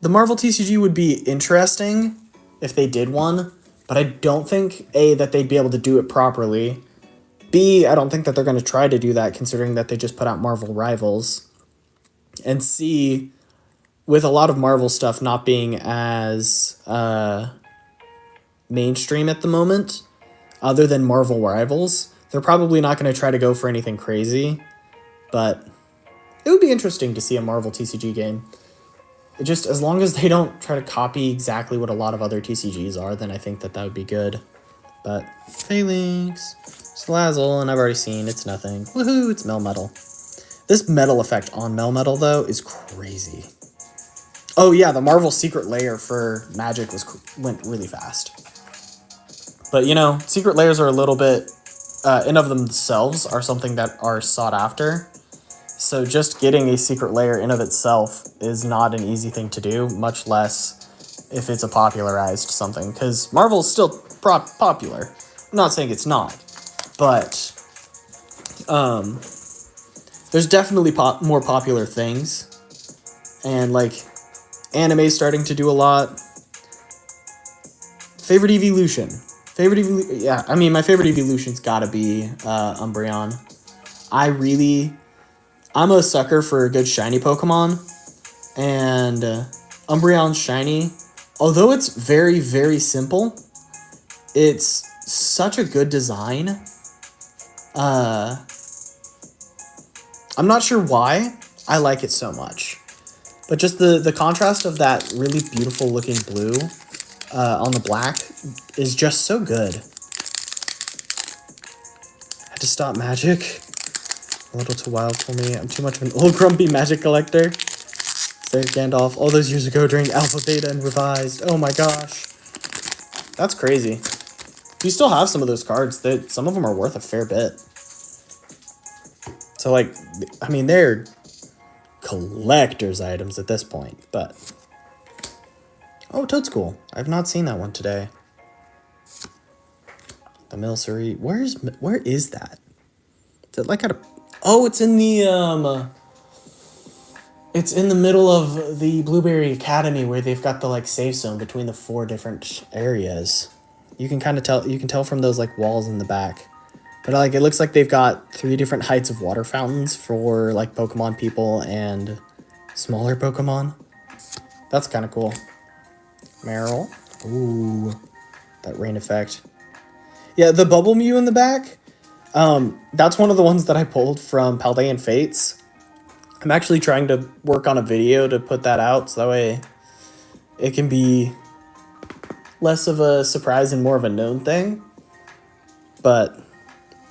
The Marvel TCG would be interesting if they did one, but I don't think, A, that they'd be able to do it properly. B, I don't think that they're going to try to do that, considering that they just put out Marvel Rivals. And C, with a lot of Marvel stuff not being as mainstream at the moment, other than Marvel Rivals, they're probably not going to try to go for anything crazy, but it would be interesting to see a Marvel TCG game. Just as long as they don't try to copy exactly what a lot of other TCGs are, then I think that would be good. But Phalanx, Slazzle, and I've already seen it's nothing. Woohoo, it's Melmetal. This metal effect on Melmetal, though, is crazy. Oh yeah, the Marvel Secret Lair for Magic went really fast. But you know, secret layers are a little bit, in of themselves, are something that are sought after. So just getting a secret layer in of itself is not an easy thing to do, much less if it's a popularized something. Because Marvel is still popular. I'm not saying it's not, but there's definitely more popular things. And like anime's starting to do a lot. Favorite evolution. Yeah, I mean, my favorite evolution's gotta be Umbreon. I'm a sucker for a good shiny Pokemon, and Umbreon's shiny, although it's very, very simple, it's such a good design. I'm not sure why I like it so much, but just the contrast of that really beautiful looking blue on the black is just so good. I had to stop magic. A little too wild for me. I'm too much of an old grumpy magic collector. There's Gandalf all those years ago during Alpha, Beta, and Revised. Oh my gosh. That's crazy. You still have some of those cards. Some of them are worth a fair bit. So, like, I mean, they're collector's items at this point, but... Oh, Toadstool. I've not seen that one today. The Milcery. Where is that? Is it like at a... Oh, it's in the, It's in the middle of the Blueberry Academy where they've got the, like, safe zone between the 4 different areas. You can kind of tell... You can tell from those, like, walls in the back. But, like, it looks like they've got 3 different heights of water fountains for, like, Pokemon people and smaller Pokemon. That's kind of cool. Meryl. Ooh. That rain effect. Yeah, the Bubble Mew in the back. That's one of the ones that I pulled from Paldean Fates. I'm actually trying to work on a video to put that out, so that way it can be less of a surprise and more of a known thing. But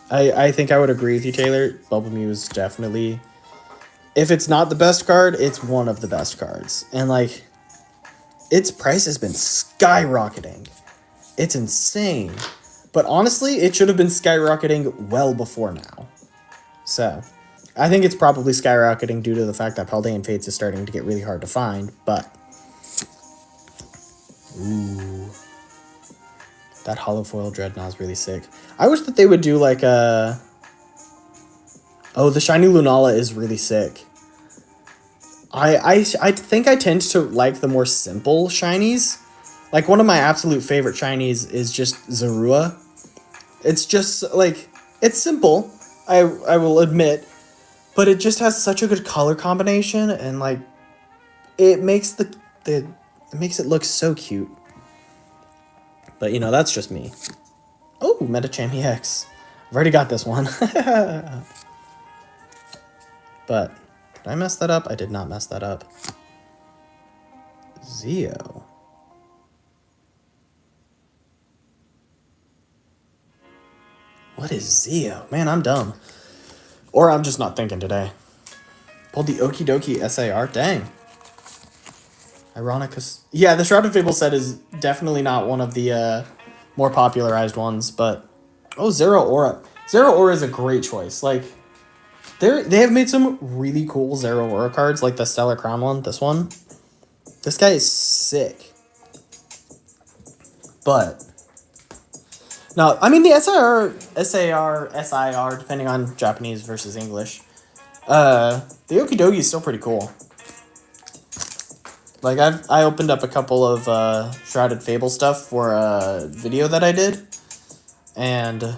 I think I would agree with you, Taylor. Bubble Mew is definitely... If it's not the best card, it's one of the best cards. And, like, its price has been skyrocketing. It's insane. But honestly, it should have been skyrocketing well before now. So, I think it's probably skyrocketing due to the fact that Paldean Fates is starting to get really hard to find, but... Ooh. That Holofoil Dreadnought is really sick. I wish that they would do like a... Oh, the Shiny Lunala is really sick. I think I tend to like the more simple shinies. Like, one of my absolute favorite shinies is just Zorua. It's just, like, it's simple, I will admit, but it just has such a good color combination, and, like, it makes it makes it look so cute. But, you know, that's just me. Oh, Metacham EX. I've already got this one. But, did I mess that up? I did not mess that up. Zeo. What is Zeo? Man, I'm dumb. Or I'm just not thinking today. Pulled the Okie Dokie SAR. Dang. Ironicus. Yeah, the Shrouded Fable set is definitely not one of the more popularized ones, but... Oh, Zero Aura. Zero Aura is a great choice. Like, they have made some really cool Zero Aura cards, like the Stellar Crown one, this one. This guy is sick. But... No, I mean, the SAR, depending on Japanese versus English, the Okie Dokie is still pretty cool. Like, I opened up a couple of Shrouded Fable stuff for a video that I did, and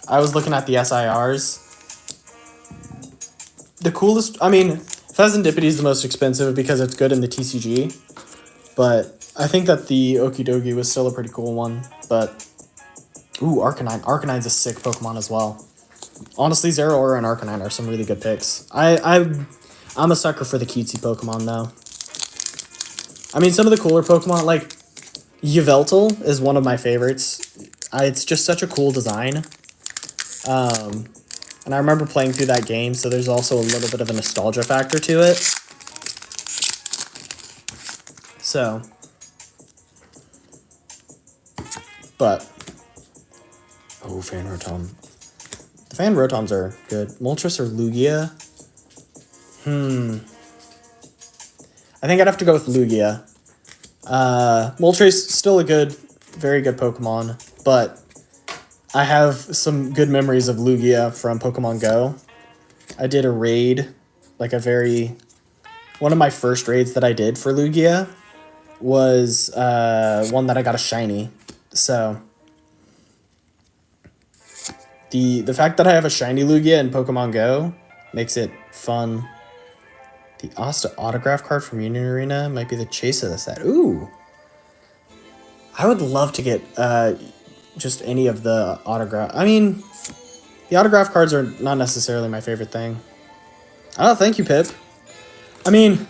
I was looking at the SIRs. The coolest, I mean, Pheasantipity is the most expensive because it's good in the TCG, but I think that the Okie Dokie was still a pretty cool one, but... Ooh, Arcanine. Arcanine's a sick Pokemon as well. Honestly, Zero Aura and Arcanine are some really good picks. I'm a sucker for the cutesy Pokemon, though. I mean, some of the cooler Pokemon, like, Yveltal is one of my favorites. It's just such a cool design. And I remember playing through that game, so there's also a little bit of a nostalgia factor to it. So. But. Oh, Fan Rotom. The Fan Rotoms are good. Moltres or Lugia? I think I'd have to go with Lugia. Moltres, still a very good Pokemon, but I have some good memories of Lugia from Pokemon Go. I did a raid, like one of my first raids that I did for Lugia was one that I got a shiny. So the fact that I have a shiny Lugia in Pokemon Go makes it fun. The Asta autograph card from Union Arena might be the chase of the set. Ooh. I would love to get just any of the autograph. I mean, the autograph cards are not necessarily my favorite thing. Oh, thank you, Pip. I mean,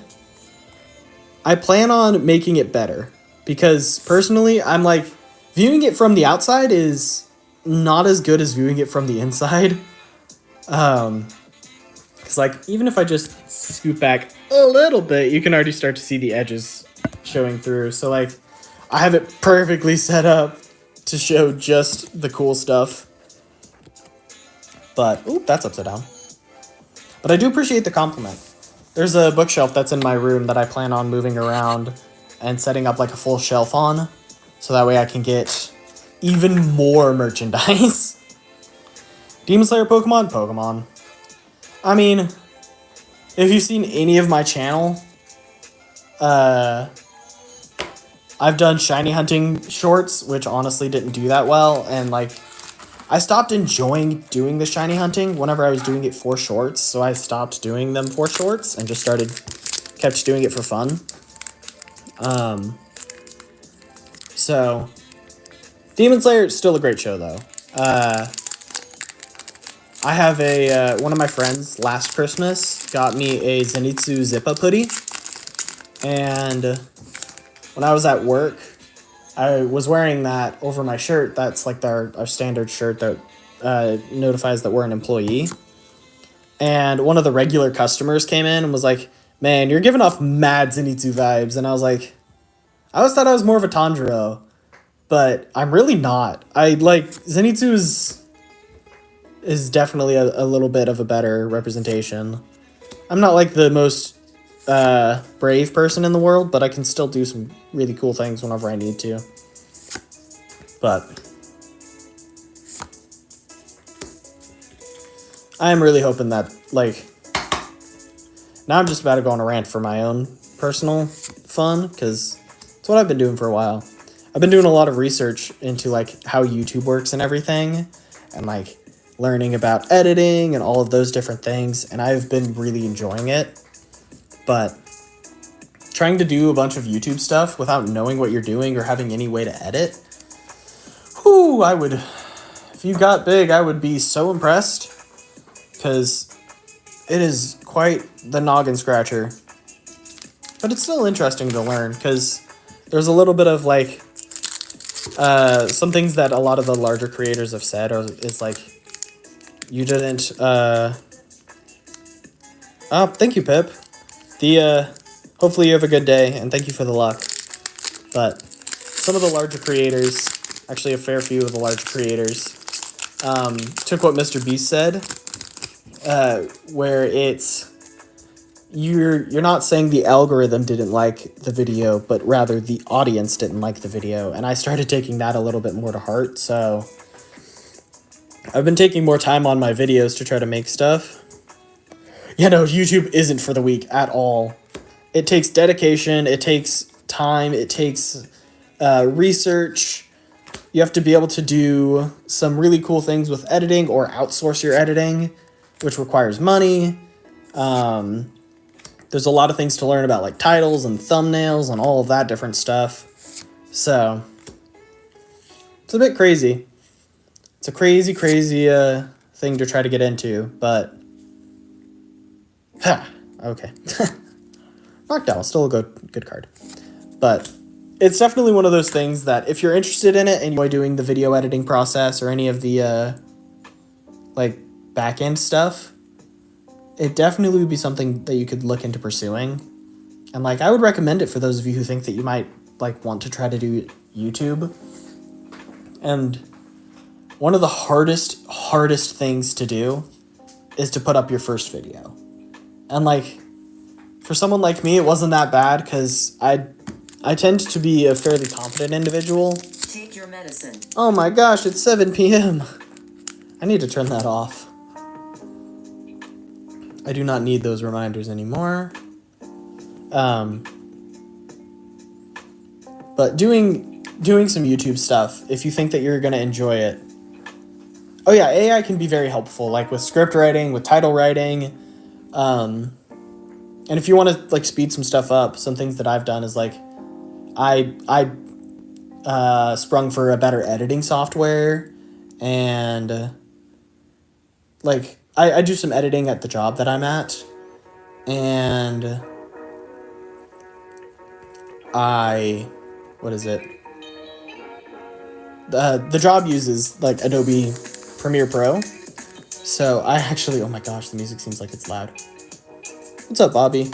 I plan on making it better because personally, I'm like, viewing it from the outside is not as good as viewing it from the inside. Because like, even if I just scoot back a little bit, you can already start to see the edges showing through. So like, I have it perfectly set up to show just the cool stuff. But, oop, that's upside down. But I do appreciate the compliment. There's a bookshelf that's in my room that I plan on moving around and setting up like a full shelf on. So that way I can get even more merchandise. Demon Slayer Pokemon? Pokemon. I mean, if you've seen any of my channel, I've done shiny hunting shorts, which honestly didn't do that well. And like, I stopped enjoying doing the shiny hunting whenever I was doing it for shorts. So I stopped doing them for shorts and just kept doing it for fun. So Demon Slayer is still a great show though. I have one of my friends last Christmas got me a Zenitsu zip-up hoodie. And when I was at work, I was wearing that over my shirt. That's like our standard shirt that notifies that we're an employee. And one of the regular customers came in and was like, man, you're giving off mad Zenitsu vibes. And I was like, I always thought I was more of a Tanjiro, but I'm really not. I like Zenitsu is definitely a little bit of a better representation. I'm not like the most brave person in the world, but I can still do some really cool things whenever I need to. But I'm really hoping that, like, now I'm just about to go on a rant for my own personal fun, because it's what I've been doing for a while. I've been doing a lot of research into, like, how YouTube works and everything, and, like, learning about editing and all of those different things, and I've been really enjoying it. But trying to do a bunch of YouTube stuff without knowing what you're doing or having any way to edit, whew, if you got big, I would be so impressed, because it is quite the noggin scratcher. But it's still interesting to learn, because there's a little bit of, like, some things that a lot of the larger creators have said is like, you didn't, oh, thank you, Pip. Hopefully you have a good day, and thank you for the luck. But some of the larger creators, actually a fair few of the larger creators, took what Mr. Beast said, where it's, you're not saying the algorithm didn't like the video, but rather the audience didn't like the video. And I started taking that a little bit more to heart, so I've been taking more time on my videos to try to make stuff. Yeah, no, YouTube isn't for the weak at all. It takes dedication, it takes time, it takes research. You have to be able to do some really cool things with editing or outsource your editing, which requires money. There's a lot of things to learn about, like titles and thumbnails and all of that different stuff. So it's a bit crazy. It's a crazy thing to try to get into, but okay. Knockdown, still a good card. But it's definitely one of those things that if you're interested in it and you enjoy doing the video editing process or any of the like back-end stuff, it definitely would be something that you could look into pursuing. And like, I would recommend it for those of you who think that you might like want to try to do YouTube. And one of the hardest things to do is to put up your first video. And like, for someone like me, it wasn't that bad because I tend to be a fairly confident individual. Take your medicine. Oh my gosh, it's 7 p.m. I need to turn that off. I do not need those reminders anymore. But doing doing some YouTube stuff if you think that you're going to enjoy it. Oh yeah, AI can be very helpful, like with script writing, with title writing. And if you want to like speed some stuff up, some things that I've done is like I sprung for a better editing software, and like I do some editing at the job that I'm at, and what is it? The job uses like Adobe Premiere Pro. So I actually, oh my gosh, the music seems like it's loud. What's up, Bobby?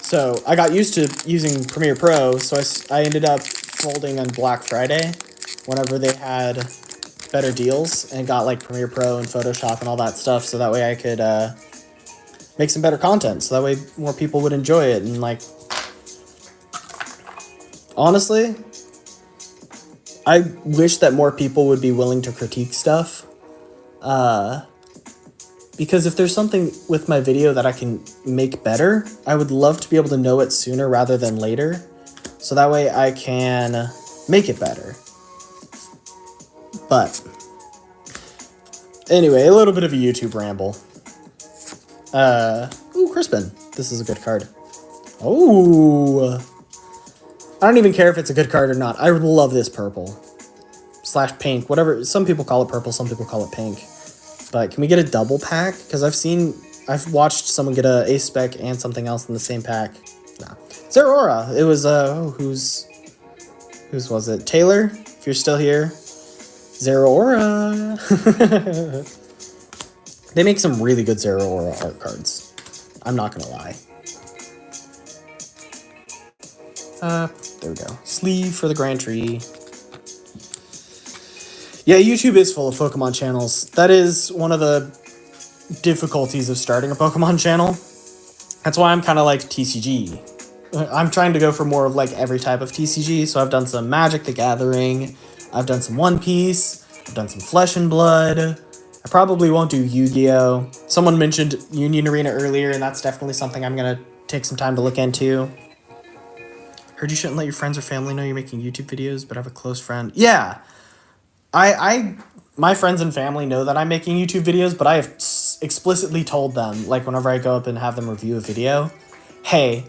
So I got used to using Premiere Pro, so I ended up folding on Black Friday whenever they had better deals, and got like Premiere Pro and Photoshop and all that stuff, so that way I could make some better content, so that way more people would enjoy it. And like, honestly, I wish that more people would be willing to critique stuff. Because if there's something with my video that I can make better, I would love to be able to know it sooner rather than later, so that way I can make it better. But anyway, a little bit of a YouTube ramble. Ooh, Crispin. This is a good card. Oh, I don't even care if it's a good card or not. I love this purple / pink, whatever. Some people call it purple, some people call it pink. But can we get a double pack? Because I've watched someone get a ace spec and something else in the same pack. Nah. Zeraora. It was whose was it? Taylor, if you're still here. Zeraora. They make some really good Zeraora art cards. I'm not gonna lie. There we go. Sleeve for the Grand Tree. Yeah, YouTube is full of Pokemon channels. That is one of the difficulties of starting a Pokemon channel. That's why I'm kind of like TCG. I'm trying to go for more of like every type of TCG. So I've done some Magic the Gathering. I've done some One Piece. I've done some Flesh and Blood. I probably won't do Yu-Gi-Oh! Someone mentioned Union Arena earlier, and that's definitely something I'm going to take some time to look into. Heard you shouldn't let your friends or family know you're making YouTube videos, but I have a close friend. Yeah. My friends and family know that I'm making YouTube videos, but I have explicitly told them, like whenever I go up and have them review a video, hey,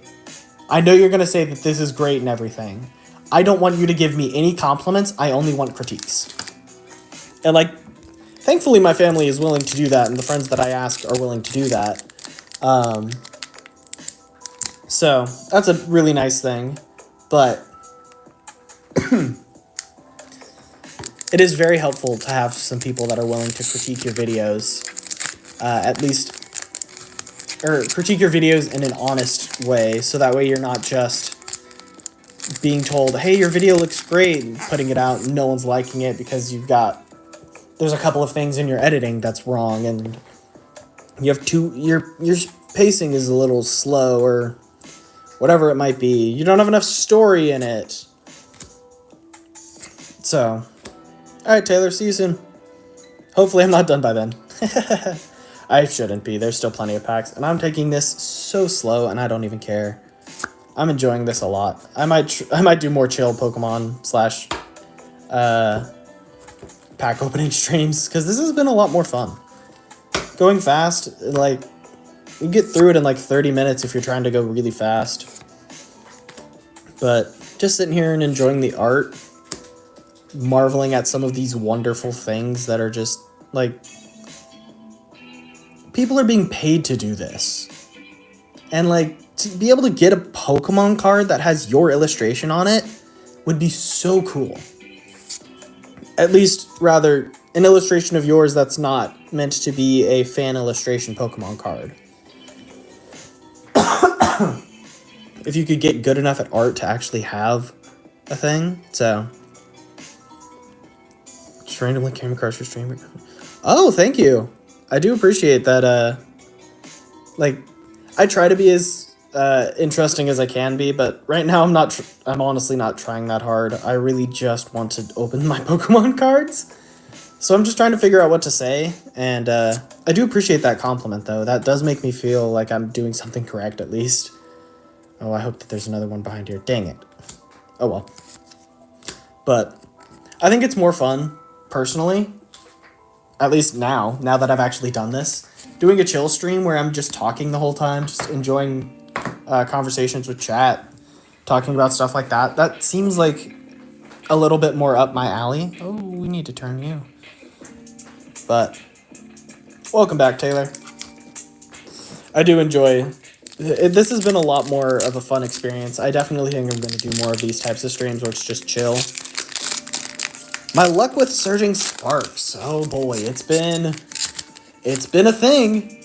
I know you're going to say that this is great and everything. I don't want you to give me any compliments. I only want critiques. And like, thankfully my family is willing to do that, and the friends that I ask are willing to do that. So that's a really nice thing, but it is very helpful to have some people that are willing to critique your videos, at least, or critique your videos in an honest way, so that way you're not just being told, hey, your video looks great, and putting it out and no one's liking it because there's a couple of things in your editing that's wrong, and you have your pacing is a little slow, or whatever it might be. You don't have enough story in it. So, alright, Taylor, see you soon. Hopefully I'm not done by then. I shouldn't be. There's still plenty of packs. And I'm taking this so slow, and I don't even care. I'm enjoying this a lot. I might do more chill Pokemon / pack opening streams, because this has been a lot more fun. Going fast, like, you get through it in like 30 minutes if you're trying to go really fast. But just sitting here and enjoying the art, marveling at some of these wonderful things that are just, like, people are being paid to do this. And, like, to be able to get a Pokemon card that has your illustration on it would be so cool. At least, rather, an illustration of yours that's not meant to be a fan illustration Pokemon card. If you could get good enough at art to actually have a thing, so... Just randomly came across your stream. Oh, thank you. I do appreciate that, like, I try to be as interesting as I can be, but right now I'm honestly not trying that hard. I really just want to open my Pokemon cards. So I'm just trying to figure out what to say, and I do appreciate that compliment, though. That does make me feel like I'm doing something correct, at least. Oh, I hope that there's another one behind here. Dang it. Oh well. But I think it's more fun, personally, at least now that I've actually done this, doing a chill stream where I'm just talking the whole time, just enjoying conversations with chat, talking about stuff like that. That seems like a little bit more up my alley. Oh, we need to turn you. But welcome back, Taylor. I do enjoy it. This has been a lot more of a fun experience. I definitely think I'm going to do more of these types of streams where it's just chill. My luck with Surging Sparks. Oh boy, it's been a thing.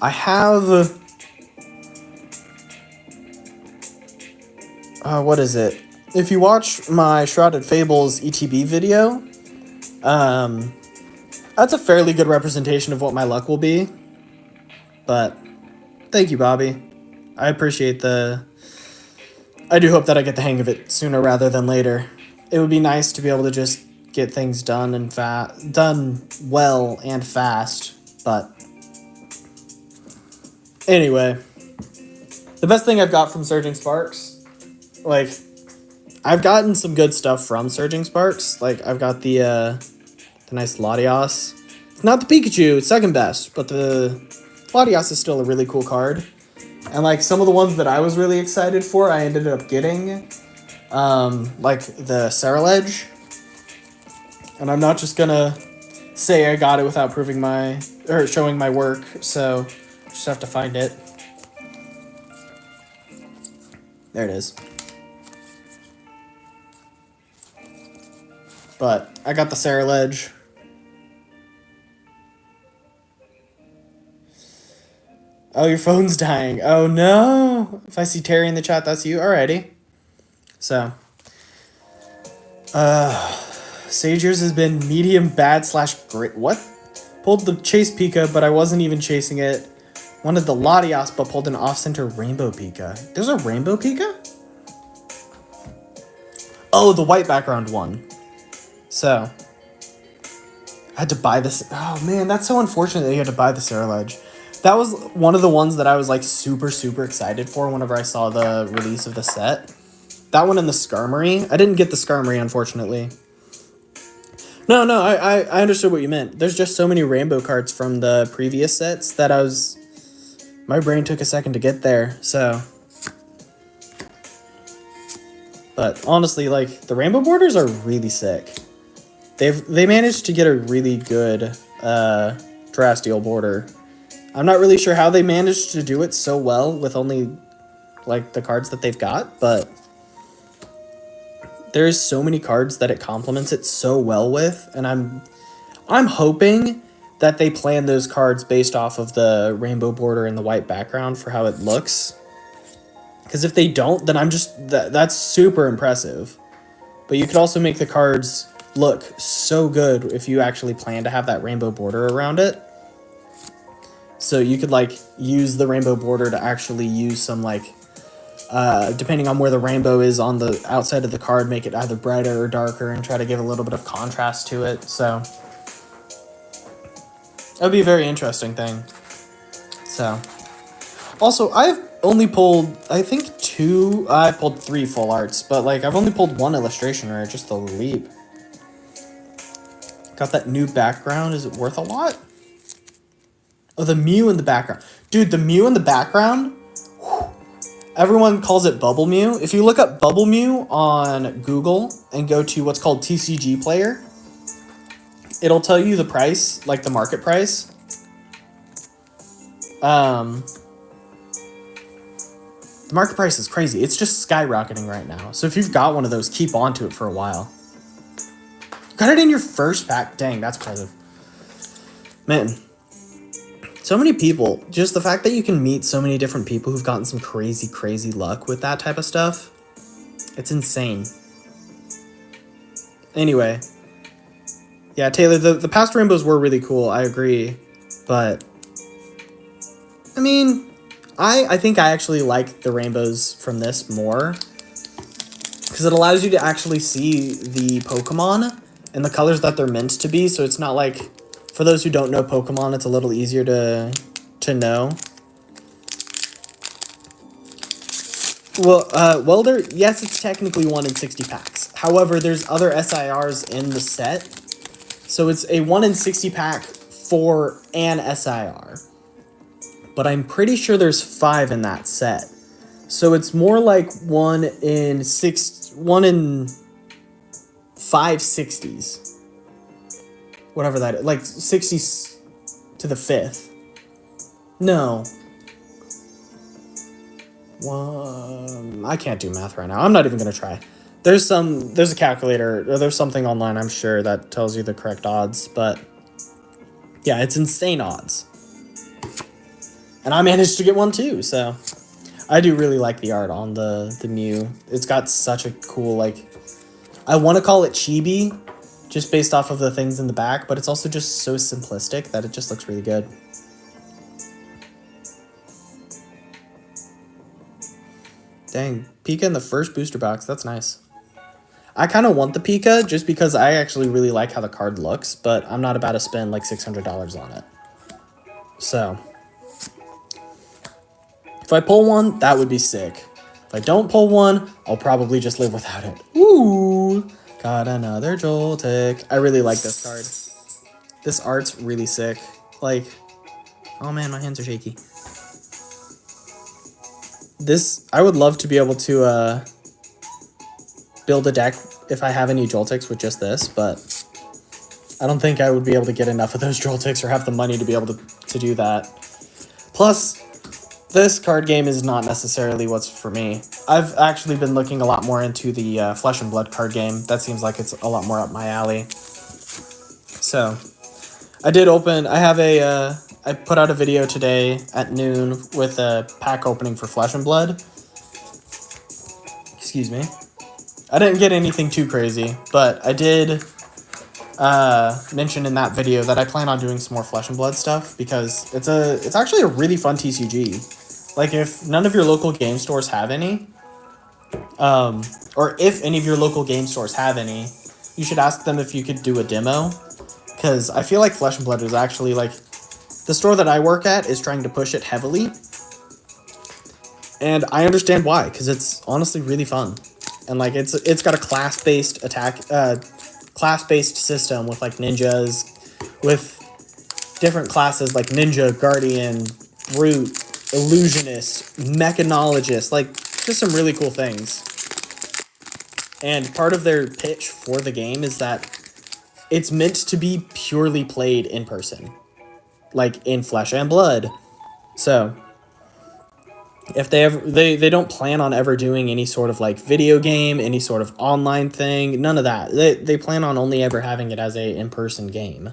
I have what is it? If you watch my Shrouded Fables ETB video, that's a fairly good representation of what my luck will be. But thank you, Bobby. I appreciate I do hope that I get the hang of it sooner rather than later. It would be nice to be able to just get things done and done well and fast, but anyway, the best thing I've got from Surging Sparks, like, I've gotten some good stuff from Surging Sparks. Like, I've got the nice Latios. It's not the Pikachu, it's second best, but the Latios is still a really cool card. And, like, some of the ones that I was really excited for, I ended up getting, like the Ceruledge. And I'm not just gonna say I got it without showing my work, so just have to find it. There it is. But I got the Ceruledge. Oh, your phone's dying. Oh no! If I see Terry in the chat, that's you. Alrighty. So. Sage Years has been medium bad / great. What? Pulled the Chase Pika, but I wasn't even chasing it. Wanted the Latios, but pulled an off-center Rainbow Pika. There's a Rainbow Pika? Oh, the white background one. So. I had to buy this. Oh man, that's so unfortunate that you had to buy the Ceruledge. That was one of the ones that I was like super excited for whenever I saw the release of the set. That one and the Skarmory. I didn't get the Skarmory, unfortunately. No, I understood what you meant. There's just so many rainbow cards from the previous sets that my brain took a second to get there, so. But honestly, like, the rainbow borders are really sick. They managed to get a really good Terrestrial border. I'm not really sure how they managed to do it so well with only, like, the cards that they've got, but there's so many cards that it complements it so well with, and I'm hoping that they plan those cards based off of the rainbow border and the white background for how it looks. Because if they don't, then that's super impressive. But you could also make the cards look so good if you actually plan to have that rainbow border around it. So you could, like, use the rainbow border to actually use some, like, depending on where the rainbow is on the outside of the card, make it either brighter or darker and try to give a little bit of contrast to it. So that'd be a very interesting thing. So also, I've only pulled, I think I pulled 3 full arts, but, like, I've only pulled 1 illustration rare, just the Leap. Got that new background. Is it worth a lot? Oh, the Mew in the background. Dude, the Mew in the background, whew, everyone calls it Bubble Mew. If you look up Bubble Mew on Google and go to what's called TCG Player, it'll tell you the price, like the market price. The market price is crazy. It's just skyrocketing right now. So if you've got one of those, keep on to it for a while. You got it in your first pack. Dang, that's impressive. Man. So many people, just the fact that you can meet so many different people who've gotten some crazy luck with that type of stuff, it's insane. Anyway, yeah, Taylor, the past rainbows were really cool, I agree, but, I mean, I think I actually like the rainbows from this more, because it allows you to actually see the Pokemon and the colors that they're meant to be, so it's not like, for those who don't know Pokemon, it's a little easier to know. Welder, yes, it's technically 1 in 60 packs. However, there's other SIRs in the set. So it's a 1 in 60 pack for an SIR. But I'm pretty sure there's 5 in that set. So it's more like 1 in 5 60s. Whatever that is. Like 60s to the 5th. No. I can't do math right now. I'm not even going to try. There's a calculator, or there's something online, I'm sure, that tells you the correct odds, but yeah, it's insane odds. And I managed to get one too, so I do really like the art on the Mew. It's got such a cool, like, I want to call it chibi, just based off of the things in the back, but it's also just so simplistic that it just looks really good. Dang, Pika in the first booster box, that's nice. I kind of want the Pika just because I actually really like how the card looks, but I'm not about to spend like $600 on it. So, if I pull one, that would be sick. If I don't pull one, I'll probably just live without it. Ooh, got another Joltik. I really like this card. This art's really sick. Like, oh man, my hands are shaky. I would love to be able to build a deck if I have any Joltiks with just this, but I don't think I would be able to get enough of those Joltiks or have the money to be able to do that. Plus, this card game is not necessarily what's for me. I've actually been looking a lot more into the Flesh and Blood card game. That seems like it's a lot more up my alley. So, I put out a video today at noon with a pack opening for Flesh and Blood. Excuse me. I didn't get anything too crazy, but I did mention in that video that I plan on doing some more Flesh and Blood stuff because it's actually a really fun TCG. Like, if none of your local game stores have any, or if any of your local game stores have any, you should ask them if you could do a demo, because I feel like Flesh and Blood is actually, like, the store that I work at is trying to push it heavily, and I understand why, because it's honestly really fun. And like it's got a class-based class-based system with like ninjas, with different classes like ninja, guardian, brute, illusionist, mechanologist, like just some really cool things. And part of their pitch for the game is that it's meant to be purely played in person, like in Flesh and Blood. So if they don't plan on ever doing any sort of like video game, any sort of online thing, none of that. They plan on only ever having it as a in-person game,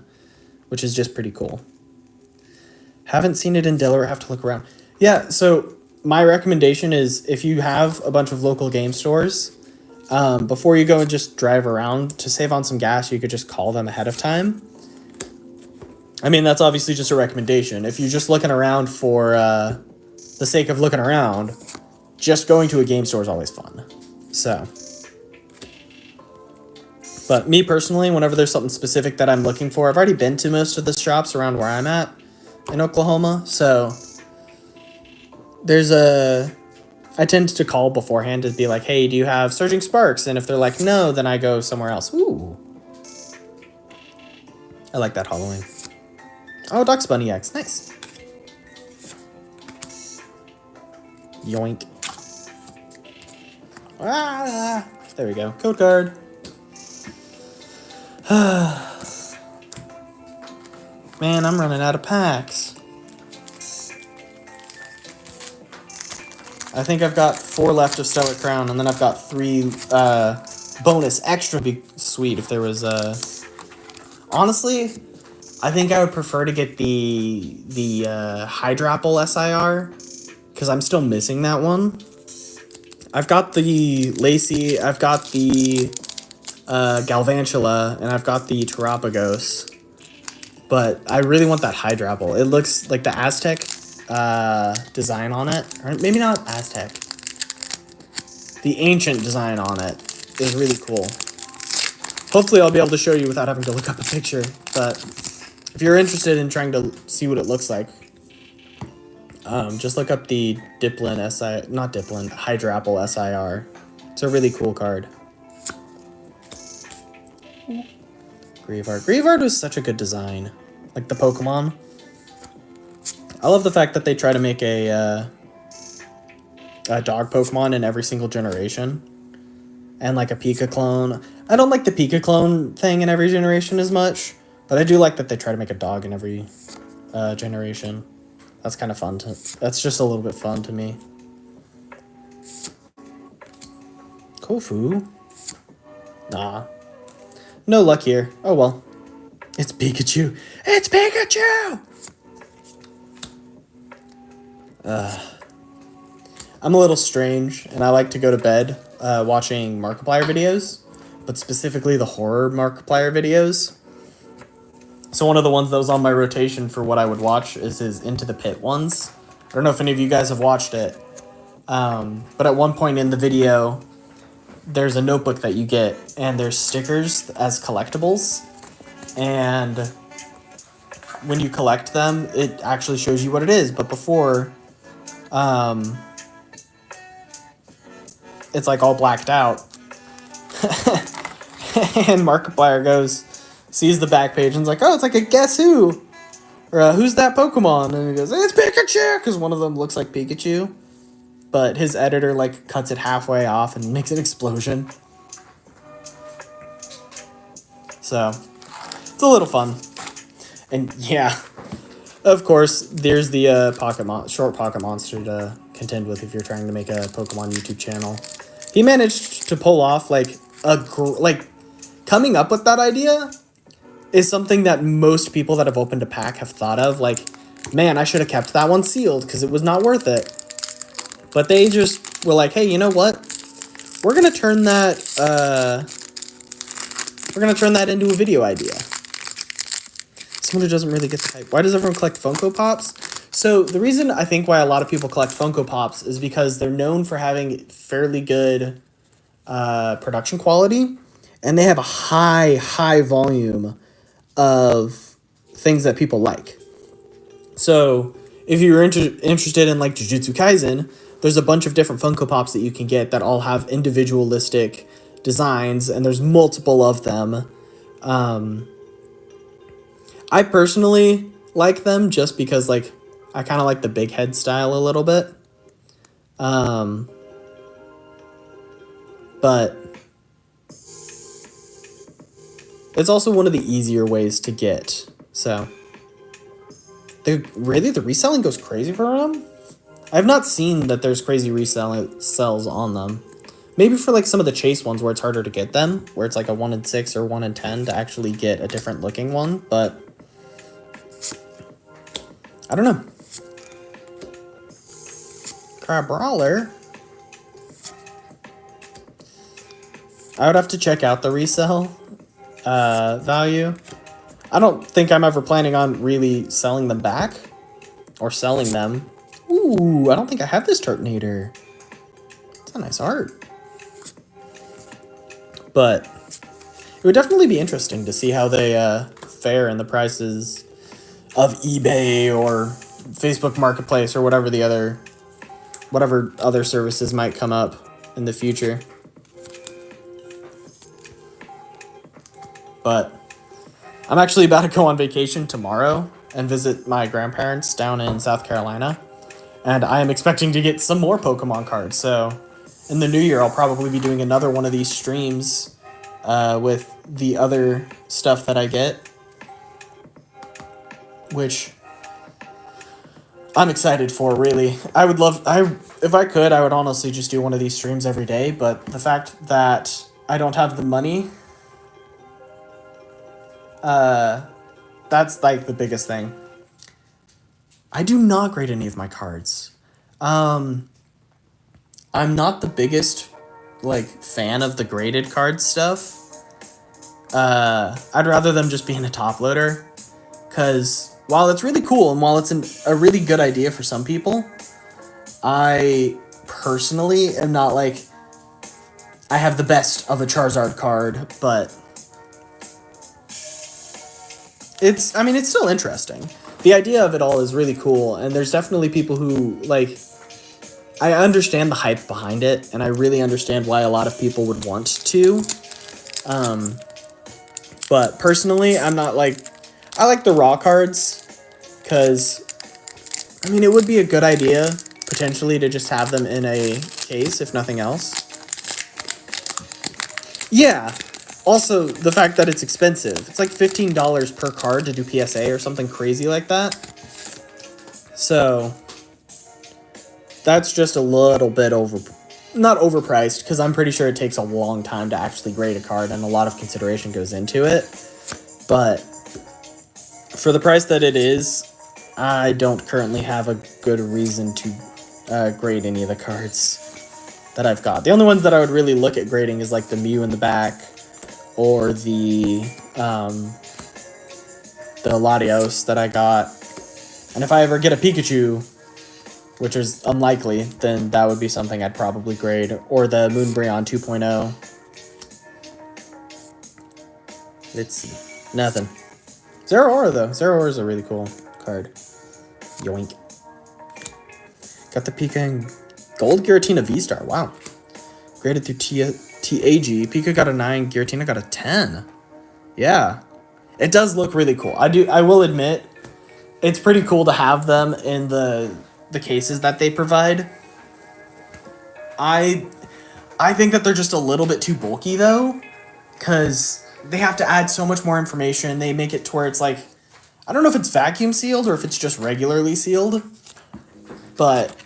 which is just pretty cool. Haven't seen it in Delaware, have to look around. Yeah, so my recommendation is if you have a bunch of local game stores, before you go and just drive around, to save on some gas, you could just call them ahead of time. I mean, that's obviously just a recommendation. If you're just looking around for the sake of looking around, just going to a game store is always fun. So, but me personally, whenever there's something specific that I'm looking for, I've already been to most of the shops around where I'm at in Oklahoma, so I tend to call beforehand to be like, hey, do you have Surging Sparks? And if they're like, no, then I go somewhere else. Ooh. I like that Halloween. Oh, Ducks Bunny X. Nice. Yoink. Ah, there we go. Code card. Man, I'm running out of packs. I think I've got 4 left of Stellar Crown, and then I've got 3 bonus extra. Be sweet if there was honestly, I think I would prefer to get the Hydrapple SIR, because I'm still missing that one. I've got the Lacey, I've got the Galvantula, and I've got the Terapagos. But I really want that Hydrapple. It looks like the Aztec design on it. Or maybe not Aztec. The ancient design on it is really cool. Hopefully I'll be able to show you without having to look up a picture. But if you're interested in trying to see what it looks like, Just look up the Diplin not Diplin, Hydrapple SIR. It's a really cool card. Greavard. Greavard was such a good design. Like the Pokemon. I love the fact that they try to make a dog Pokemon in every single generation. And like a Pika clone. I don't like the Pika clone thing in every generation as much. But I do like that they try to make a dog in every generation. That's kind of fun. That's just a little bit fun to me. Kofu? Nah. No luck here. Oh well. It's Pikachu. It's Pikachu! I'm a little strange, and I like to go to bed watching Markiplier videos, but specifically the horror Markiplier videos. So one of the ones that was on my rotation for what I would watch is his Into the Pit ones. I don't know if any of you guys have watched it, but at one point in the video, there's a notebook that you get, and there's stickers as collectibles, and when you collect them, it actually shows you what it is, but before, it's like all blacked out. And Markiplier sees the back page and is like, oh, it's like a guess who? Or who's that Pokemon? And he goes, it's Pikachu! Because one of them looks like Pikachu. But his editor like cuts it halfway off and makes an explosion. So, it's a little fun. And yeah, of course, there's the short pocket monster to contend with if you're trying to make a Pokemon YouTube channel. He managed to pull off like coming up with that idea is something that most people that have opened a pack have thought of. Like, man, I should have kept that one sealed because it was not worth it. But they just were like, hey, you know what? We're gonna turn that into a video idea. Someone who doesn't really get the hype. Why does everyone collect Funko Pops? So the reason I think why a lot of people collect Funko Pops is because they're known for having fairly good production quality, and they have a high volume of things that people like. So if you're interested in like Jujutsu Kaisen, there's a bunch of different Funko Pops that you can get that all have individualistic designs, and there's multiple of them. I personally like them just because like I kind of like the big head style a little bit. But it's also one of the easier ways to get. So the reselling goes crazy for them. I've not seen that there's crazy sells on them. Maybe for like some of the chase ones where it's harder to get them, where it's like a 1 in 6 or 1 in 10 to actually get a different looking one, but I don't know. Crabrawler. I would have to check out the resale value. I don't think I'm ever planning on really selling them back or selling them. Ooh, I don't think I have this Turtonator. It's a nice art. But it would definitely be interesting to see how they fare in the prices of eBay or Facebook Marketplace or whatever other services might come up in the future. But I'm actually about to go on vacation tomorrow and visit my grandparents down in South Carolina. And I am expecting to get some more Pokemon cards. So in the new year, I'll probably be doing another one of these streams with the other stuff that I get, which I'm excited for, really. If I could, I would honestly just do one of these streams every day, but the fact that I don't have the money, that's like the biggest thing. I do not grade any of my cards. I'm not the biggest like fan of the graded card stuff. I'd rather them just be in a top loader, because while it's really cool and while it's a really good idea for some people, I personally am not like, I have the best of a Charizard card, but it's still interesting. the idea of it all is really cool, and there's definitely people who, like, I understand the hype behind it, and I really understand why a lot of people would want to. But personally, I'm not like... I like the raw cards, because, I mean, it would be a good idea, potentially, to just have them in a case, if nothing else. Yeah. Also, the fact that it's expensive. It's like $15 per card to do PSA or something crazy like that. So, that's just a little bit not overpriced, because I'm pretty sure it takes a long time to actually grade a card, and a lot of consideration goes into it. But for the price that it is, I don't currently have a good reason to grade any of the cards that I've got. The only ones that I would really look at grading is like the Mew in the back, or the Latios that I got. And if I ever get a Pikachu, which is unlikely, then that would be something I'd probably grade. Or the Moonbreon 2.0. Let's see. Nothing. Zeraora, though. Zeraora is a really cool card. Yoink. Got the Pika and Gold Giratina V-Star. Wow. Graded through TAG. Pika got a 9. Giratina got a 10. Yeah. It does look really cool. I will admit, it's pretty cool to have them in the cases that they provide. I think that they're just a little bit too bulky, though, because they have to add so much more information. They make it to where it's like, I don't know if it's vacuum sealed or if it's just regularly sealed, but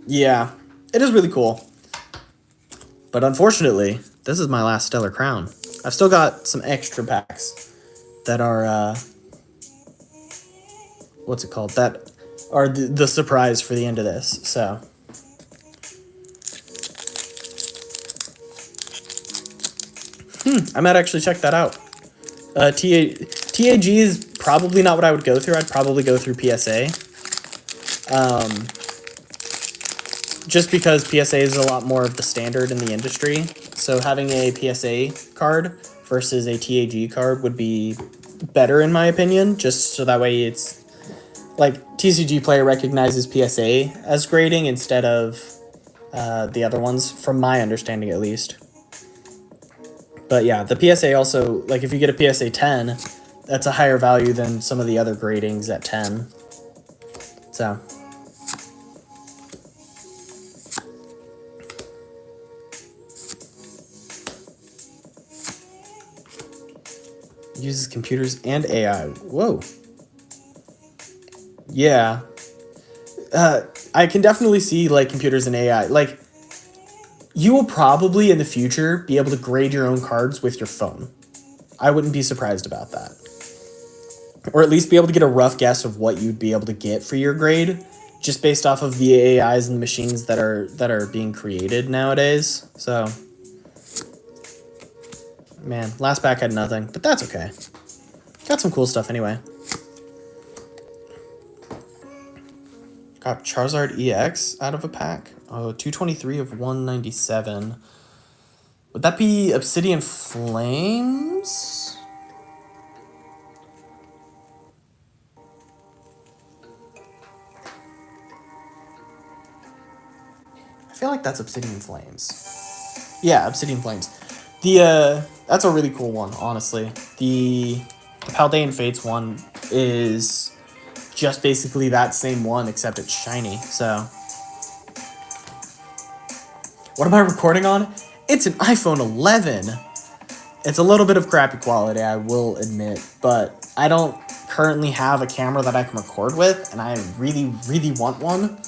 yeah, it is really cool. But unfortunately, this is my last Stellar Crown. I've still got some extra packs that are, what's it called? That are the surprise for the end of this, so. I might actually check that out. TAG is probably not what I would go through. I'd probably go through PSA. Just because PSA is a lot more of the standard in the industry. So having a PSA card versus a TAG card would be better in my opinion. Just so that way it's like TCG Player recognizes PSA as grading instead of the other ones, from my understanding at least. But yeah, the PSA also, like if you get a PSA 10, that's a higher value than some of the other gradings at 10. So. Uses computers and AI. Whoa. Yeah. I can definitely see like computers and AI. Like, you will probably in the future be able to grade your own cards with your phone. I wouldn't be surprised about that. Or at least be able to get a rough guess of what you'd be able to get for your grade, just based off of the AIs and machines that are being created nowadays. So, man, last pack had nothing, but that's okay. Got some cool stuff anyway. Got Charizard EX out of a pack. Oh, 223 of 197. Would that be Obsidian Flames? I feel like that's Obsidian Flames. Yeah, Obsidian Flames. That's a really cool one, honestly. The Paldean Fates one is just basically that same one, except it's shiny, so. What am I recording on? It's an iPhone 11. It's a little bit of crappy quality, I will admit, but I don't currently have a camera that I can record with, and I really, really want one.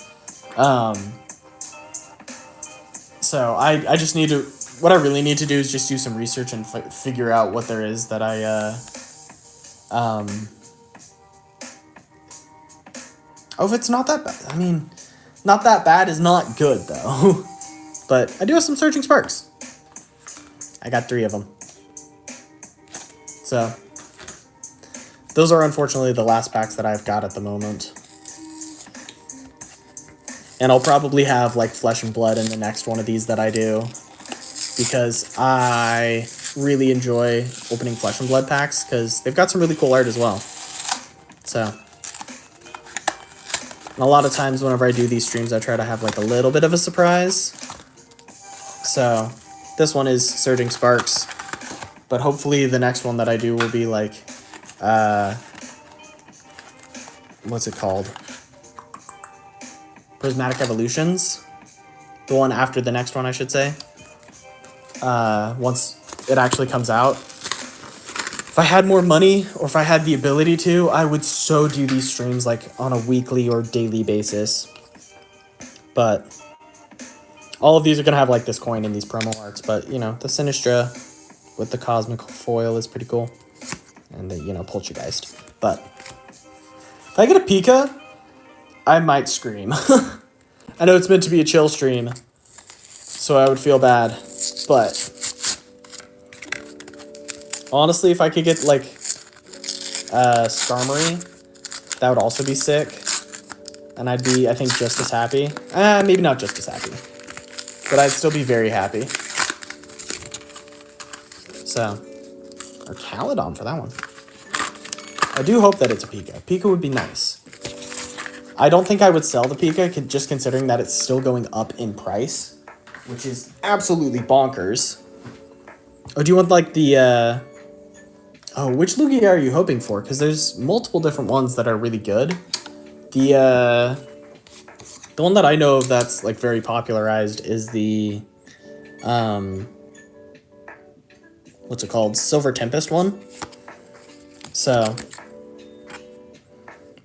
So I just need to, what I really need to do is just do some research and figure out what there is that oh, if it's not that bad. I mean, not that bad is not good, though. But I do have some Surging Sparks. I got 3 of them. So, those are unfortunately the last packs that I've got at the moment. And I'll probably have, like, Flesh and Blood in the next one of these that I do. Because I really enjoy opening Flesh and Blood packs, because they've got some really cool art as well. So, and a lot of times whenever I do these streams, I try to have like a little bit of a surprise. So, this one is Surging Sparks, but hopefully the next one that I do will be like, what's it called? Prismatic Evolutions. The one after the next one, I should say. Once it actually comes out. If I had more money, or if I had the ability to, I would so do these streams like on a weekly or daily basis. But all of these are going to have like this coin in these promo arts. But, you know, the Sinistra with the Cosmic Foil is pretty cool. And the, you know, Poltergeist. But if I get a Pika, I might scream. I know it's meant to be a chill stream, so I would feel bad. But honestly, if I could get like Skarmory, that would also be sick. And I'd be, I think, just as happy. Maybe not just as happy, but I'd still be very happy. So, or Caledon for that one. I do hope that it's a Pika. Pika would be nice. I don't think I would sell the Pika, just considering that it's still going up in price, which is absolutely bonkers. Oh, do you want like the, oh, which Lugia are you hoping for? Because there's multiple different ones that are really good. The one that I know of that's like very popularized is the, what's it called? Silver Tempest one. So,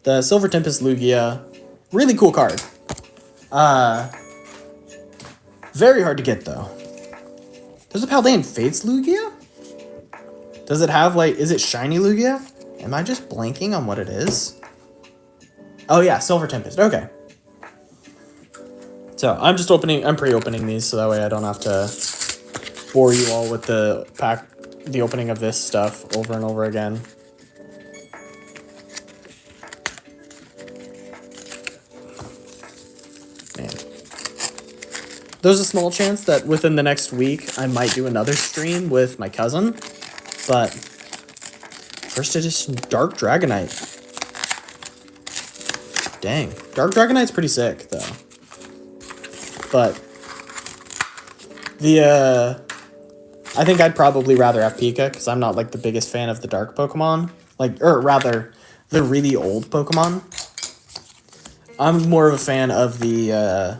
the Silver Tempest Lugia, really cool card. Very hard to get though. There's a Paldean Fates Lugia? Does it have like, is it shiny Lugia? Am I just blanking on what it is? Oh yeah, Silver Tempest, okay. So I'm just I'm pre-opening these so that way I don't have to bore you all with the opening of this stuff over and over again. There's a small chance that within the next week, I might do another stream with my cousin, but first edition Dark Dragonite. Dang, Dark Dragonite's pretty sick, though. But I think I'd probably rather have Pika, because I'm not, like, the biggest fan of the Dark Pokemon. Like, or rather, the really old Pokemon. I'm more of a fan of the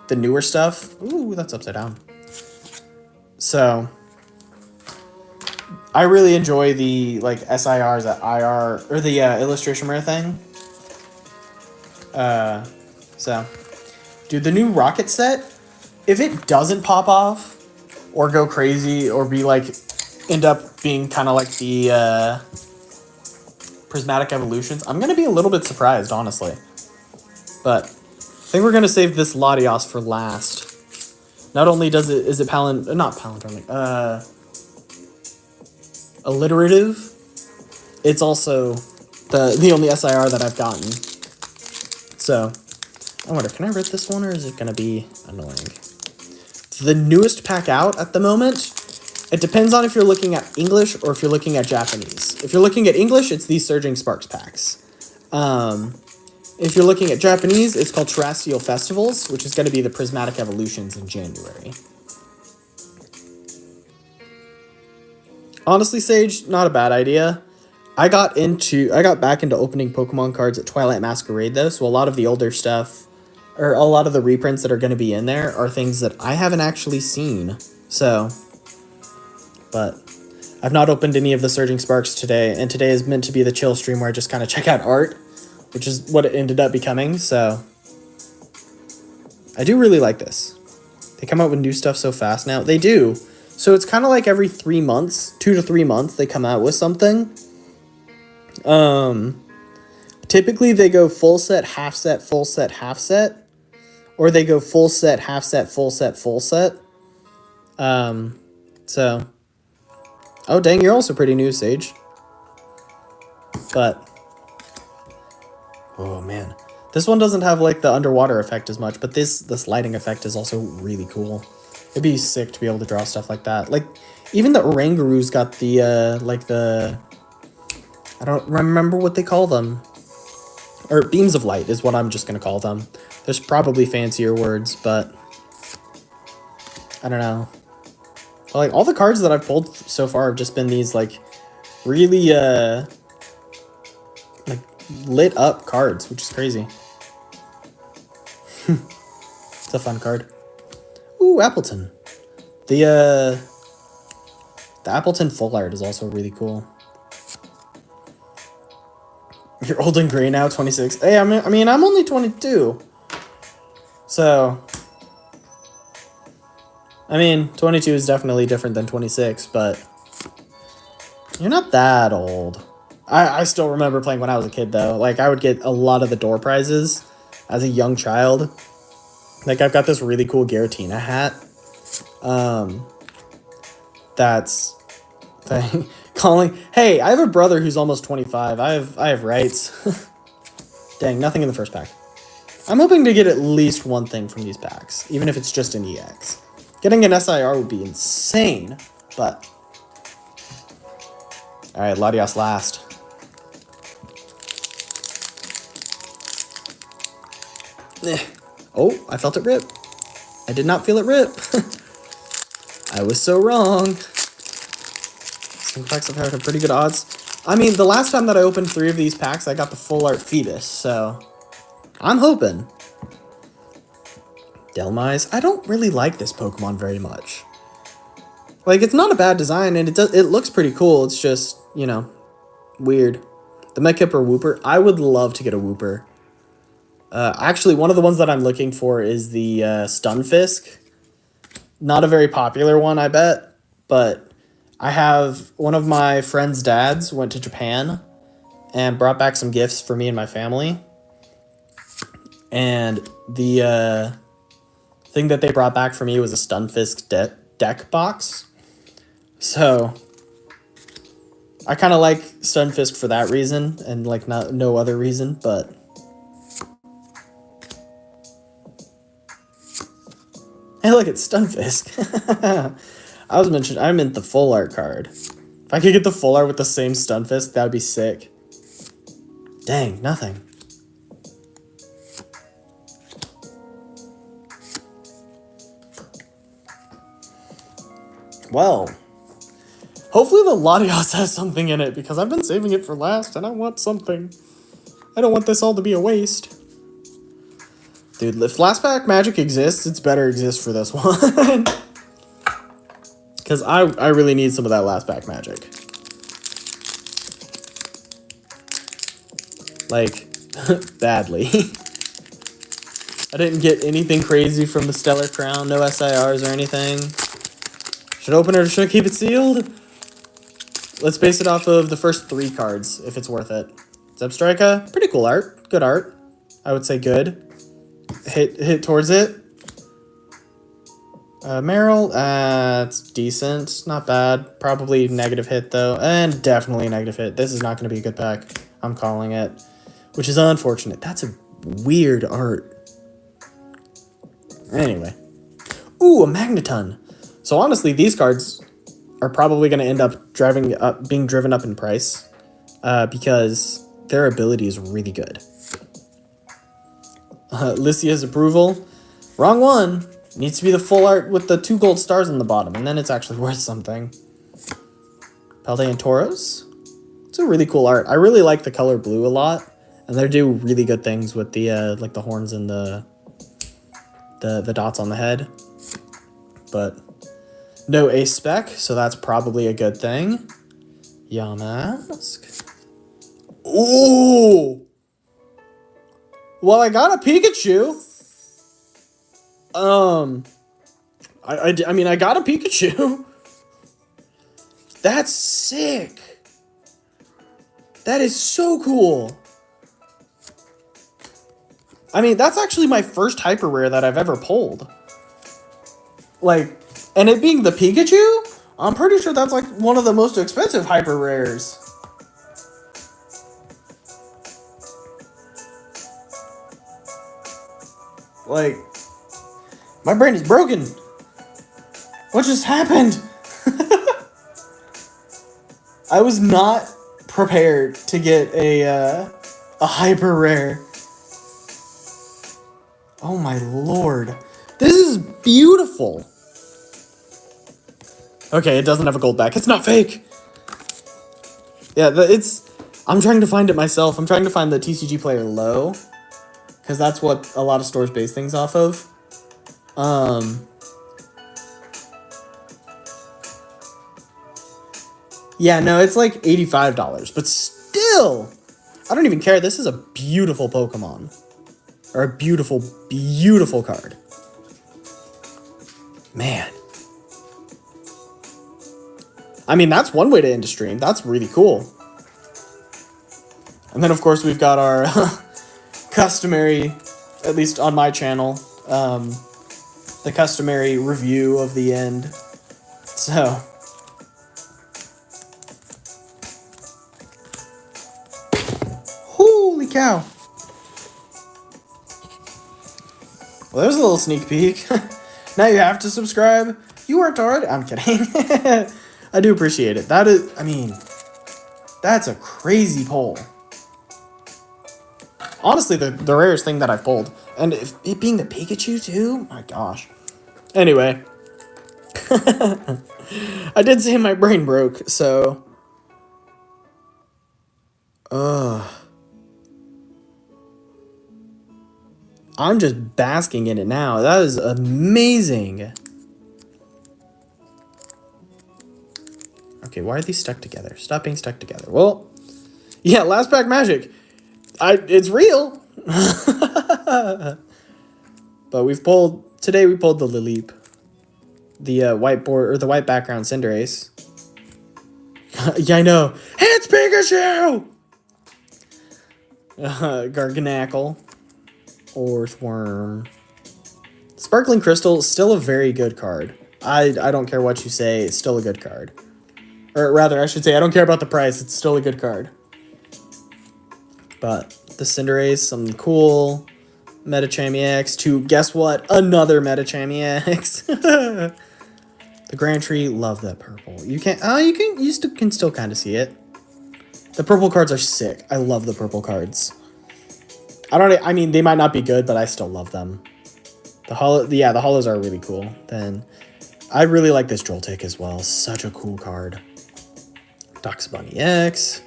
newer stuff. Ooh, that's upside down. So, I really enjoy the, like, SIRs at IR, or the illustration rare thing. So, dude, the new Rocket set, if it doesn't pop off, or go crazy, or be, like, end up being kind of like the, Prismatic Evolutions, I'm going to be a little bit surprised, honestly. But I think we're going to save this Latios for last. Not only is it palindromic, alliterative, it's also the only SIR that I've gotten. So, I wonder, can I rip this one or is it going to be annoying? The newest pack out at the moment, it depends on if you're looking at English or if you're looking at Japanese. If you're looking at English, it's these Surging Sparks packs. If you're looking at Japanese, it's called Terrestrial Festivals, which is going to be the Prismatic Evolutions in January. Honestly, Sage, not a bad idea. I got back into opening Pokemon cards at Twilight Masquerade, though, so a lot of the older stuff, or a lot of the reprints that are going to be in there, are things that I haven't actually seen. So, but I've not opened any of the Surging Sparks today, and today is meant to be the chill stream where I just kind of check out art, which is what it ended up becoming, so I do really like this. They come out with new stuff so fast now. They do. So it's kind of like every 3 months, 2 to 3 months, they come out with something. Typically they go full set, half set, full set, half set. Or they go full set, half set, full set, full set. So. Oh, dang, you're also pretty new, Sage. But. Oh, man. This one doesn't have, like, the underwater effect as much, but this lighting effect is also really cool. It'd be sick to be able to draw stuff like that. Like, even the Orangaru's got the, like, the I don't remember what they call them. Or beams of light is what I'm just going to call them. There's probably fancier words, but I don't know. Well, like all the cards that I've pulled so far have just been these like really like lit up cards, which is crazy. It's a fun card. Ooh, Appleton. The Appleton full art is also really cool. You're old and gray now, 26. Hey, I mean, I'm only 22. So, I mean, 22 is definitely different than 26, but you're not that old. I still remember playing when I was a kid, though. Like, I would get a lot of the door prizes as a young child. Like, I've got this really cool Giratina hat. That's calling. Hey, I have a brother who's almost 25. I have rights. Dang, nothing in the first pack. I'm hoping to get at least one thing from these packs, even if it's just an EX. Getting an SIR would be insane, but... Alright, Latios last. Oh, I felt it rip. I did not feel it rip. I was so wrong. Some packs have had pretty good odds. I mean, the last time that I opened 3 of these packs, I got the full art fetus, so... I'm hoping. Delmise. I don't really like this Pokemon very much. Like, it's not a bad design, and it looks pretty cool. It's just, you know, weird. The Medkip or Wooper. I would love to get a Wooper. Actually, one of the ones that I'm looking for is the Stunfisk. Not a very popular one, I bet. But I have one of my friend's dads went to Japan and brought back some gifts for me and my family. And the thing that they brought back for me was a Stunfisk deck box. So I kind of like Stunfisk for that reason and like no other reason, but hey, look, it's Stunfisk. I meant the full art card. If I could get the full art with the same Stunfisk, that would be sick. Dang, nothing. Well, hopefully the Latios has something in it, because I've been saving it for last, and I want something. I don't want this all to be a waste. Dude, if last pack magic exists, it's better exist for this one. Because I really need some of that last pack magic. Like, badly. I didn't get anything crazy from the Stellar Crown, no SIRs or anything. Should I open it or should I keep it sealed? Let's base it off of the first 3 cards, if it's worth it. Zebstrika, pretty cool art. Good art. I would say good. Hit towards it. Meryl, it's decent. Not bad. Probably negative hit, though. And definitely a negative hit. This is not going to be a good pack. I'm calling it. Which is unfortunate. That's a weird art. Anyway. Ooh, a Magneton. So honestly, these cards are probably going to end up being driven up in price because their ability is really good. Lycia's approval. Wrong one. Needs to be the full art with the 2 gold stars on the bottom, and then it's actually worth something. Paldean Tauros. It's a really cool art. I really like the color blue a lot, and they do really good things with the like the horns and the dots on the head. But no ace spec, so that's probably a good thing. Yamask. Ooh! Well, I got a Pikachu. I mean, I got a Pikachu. That's sick. That is so cool. I mean, that's actually my first hyper rare that I've ever pulled. Like, and it being the Pikachu, I'm pretty sure that's like one of the most expensive hyper rares. Like, my brain is broken. What just happened? I was not prepared to get a hyper rare. Oh my lord. This is beautiful. Okay, it doesn't have a gold back. It's not fake. Yeah, I'm trying to find it myself. I'm trying to find the TCG player low, because that's what a lot of stores base things off of. Yeah, no, it's like $85, but still, I don't even care. This is a beautiful Pokemon. Or a beautiful, beautiful card. Man. I mean, that's one way to end a stream. That's really cool. And then, of course, we've got our customary, at least on my channel, the customary review of the end. So... holy cow. Well, there's a little sneak peek. Now you have to subscribe. You worked hard. I'm kidding. I do appreciate it. That is, I mean, that's a crazy pull. Honestly, the rarest thing that I've pulled. And it being the Pikachu too? My gosh. Anyway. I did say my brain broke, so... I'm just basking in it now. That is amazing. Okay, why are these stuck together? Stop being stuck together. Well, yeah, last pack magic. It's real. But today we pulled the Lileep. The white background Cinderace. Yeah, I know. It's Pikachu! Garganackle. Orthworm. Sparkling Crystal is still a very good card. I don't care what you say, it's still a good card. Or rather, I should say, I don't care about the price, it's still a good card. But the Cinderace, something cool. Metachamy X to, guess what? Another Metachamy X. The Grand Tree, love that purple. You can still kind of see it. The purple cards are sick. I love the purple cards. I mean, they might not be good, but I still love them. The holos are really cool. Then, I really like this Joltik as well. Such a cool card. Dox Bunny X.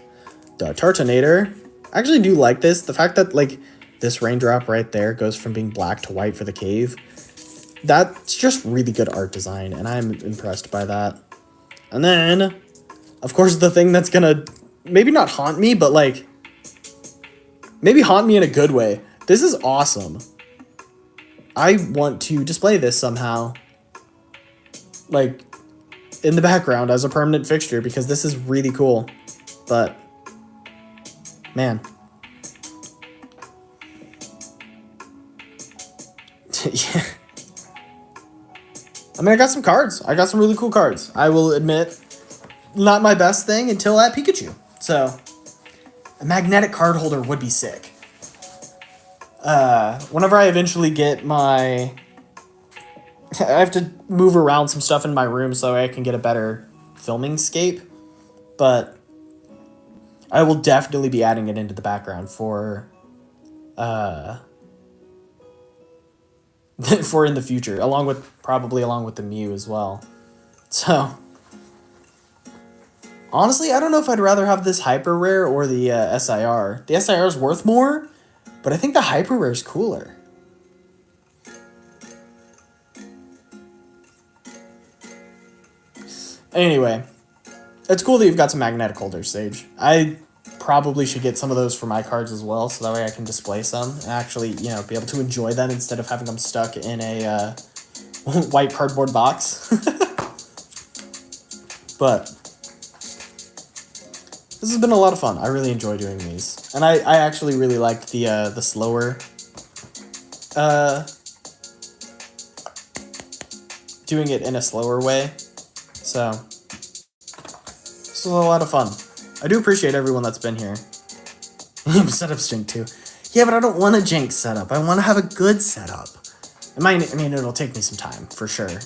The Tartanator. I actually do like this. The fact that, like, this raindrop right there goes from being black to white for the cave. That's just really good art design, and I'm impressed by that. And then, of course, the thing that's gonna maybe not haunt me, but, like, maybe haunt me in a good way. This is awesome. I want to display this somehow. Like, in the background as a permanent fixture, because this is really cool. But, man. Yeah. I mean, I got some cards. I got some really cool cards. I will admit, not my best thing until that Pikachu. So... a magnetic card holder would be sick. Whenever I eventually get my... I have to move around some stuff in my room so I can get a better filming scape. But I will definitely be adding it into the background for for in the future, probably along with the Mew as well. So... honestly, I don't know if I'd rather have this Hyper Rare or the SIR. The SIR is worth more, but I think the Hyper Rare is cooler. Anyway, it's cool that you've got some magnetic holders, Sage. I probably should get some of those for my cards as well, so that way I can display some and actually, be able to enjoy them instead of having them stuck in a white cardboard box. But... this has been a lot of fun. I really enjoy doing these. And I actually really like the slower doing it in a slower way. So this is a lot of fun. I do appreciate everyone that's been here. Setup stink too. Yeah, but I don't want a jank setup. I want to have a good setup. I mean, it'll take me some time for sure.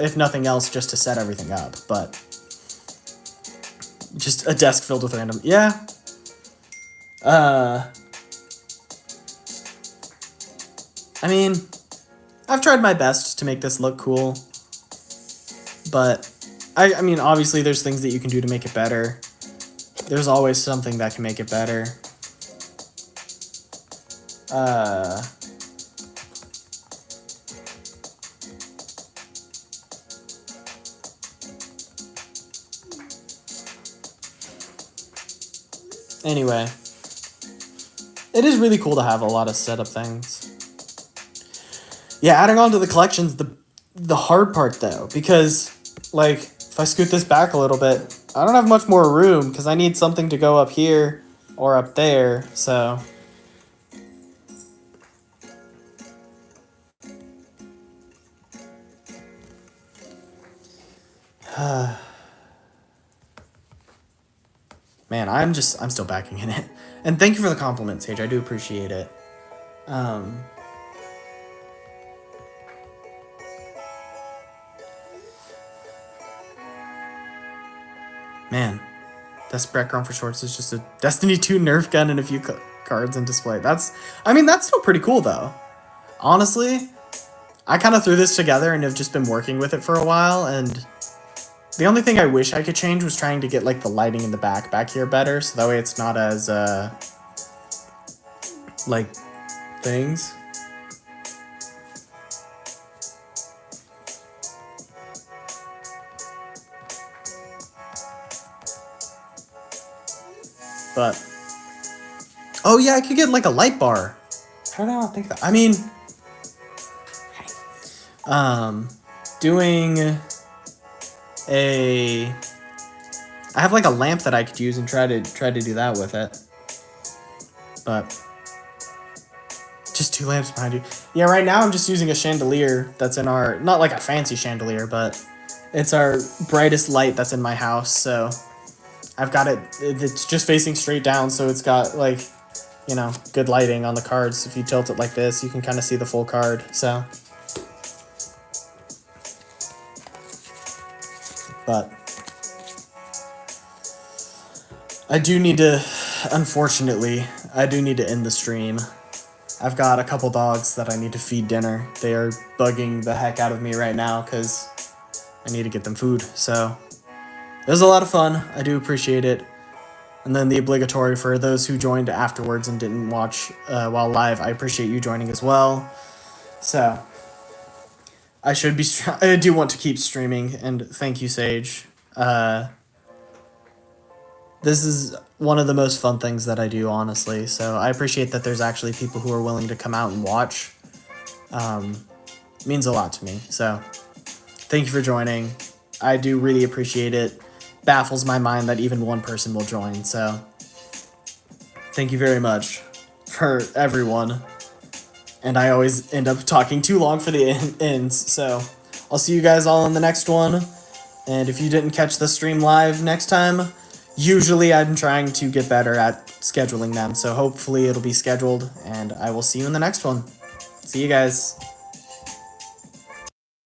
If nothing else, just to set everything up. But Just a desk filled with random. Yeah. I mean, I've tried my best to make this look cool, but I mean, obviously there's things that you can do to make it better. There's always something that can make it better. Anyway, it is really cool to have a lot of setup things. Yeah, adding on to the collection's the hard part though, because like if I scoot this back a little bit, I don't have much more room because I need something to go up here or up there, so man, I'm still backing in it. And thank you for the compliment, Sage. I do appreciate it. Man, that's background for shorts is just a Destiny 2 Nerf gun and a few cards in display. That's still pretty cool though. Honestly, I kind of threw this together and have just been working with it for a while, and the only thing I wish I could change was trying to get like the lighting in the back here better, so that way it's not as like things. But oh yeah, I could get like a light bar. How did I not think that? I mean, doing I have like a lamp that I could use and try to do that with it. But just 2 lamps behind you. Yeah, right now I'm just using a chandelier that's in our, not like a fancy chandelier, but it's our brightest light that's in my house. So I've got it's just facing straight down, so it's got like, you know, good lighting on the cards. If you tilt it like this, you can kind of see the full card. So, but I do need to, unfortunately, I do need to end the stream. I've got a couple dogs that I need to feed dinner. They are bugging the heck out of me right now because I need to get them food. So it was a lot of fun. I do appreciate it. And then the obligatory for those who joined afterwards and didn't watch while live, I appreciate you joining as well. So I do want to keep streaming, and thank you, Sage. This is one of the most fun things that I do, honestly. So I appreciate that there's actually people who are willing to come out and watch. It means a lot to me. So thank you for joining. I do really appreciate it. Baffles my mind that even one person will join. So thank you very much for everyone. And I always end up talking too long for the ends. So I'll see you guys all in the next one. And if you didn't catch the stream live next time, usually I'm trying to get better at scheduling them. So hopefully it'll be scheduled, and I will see you in the next one. See you guys.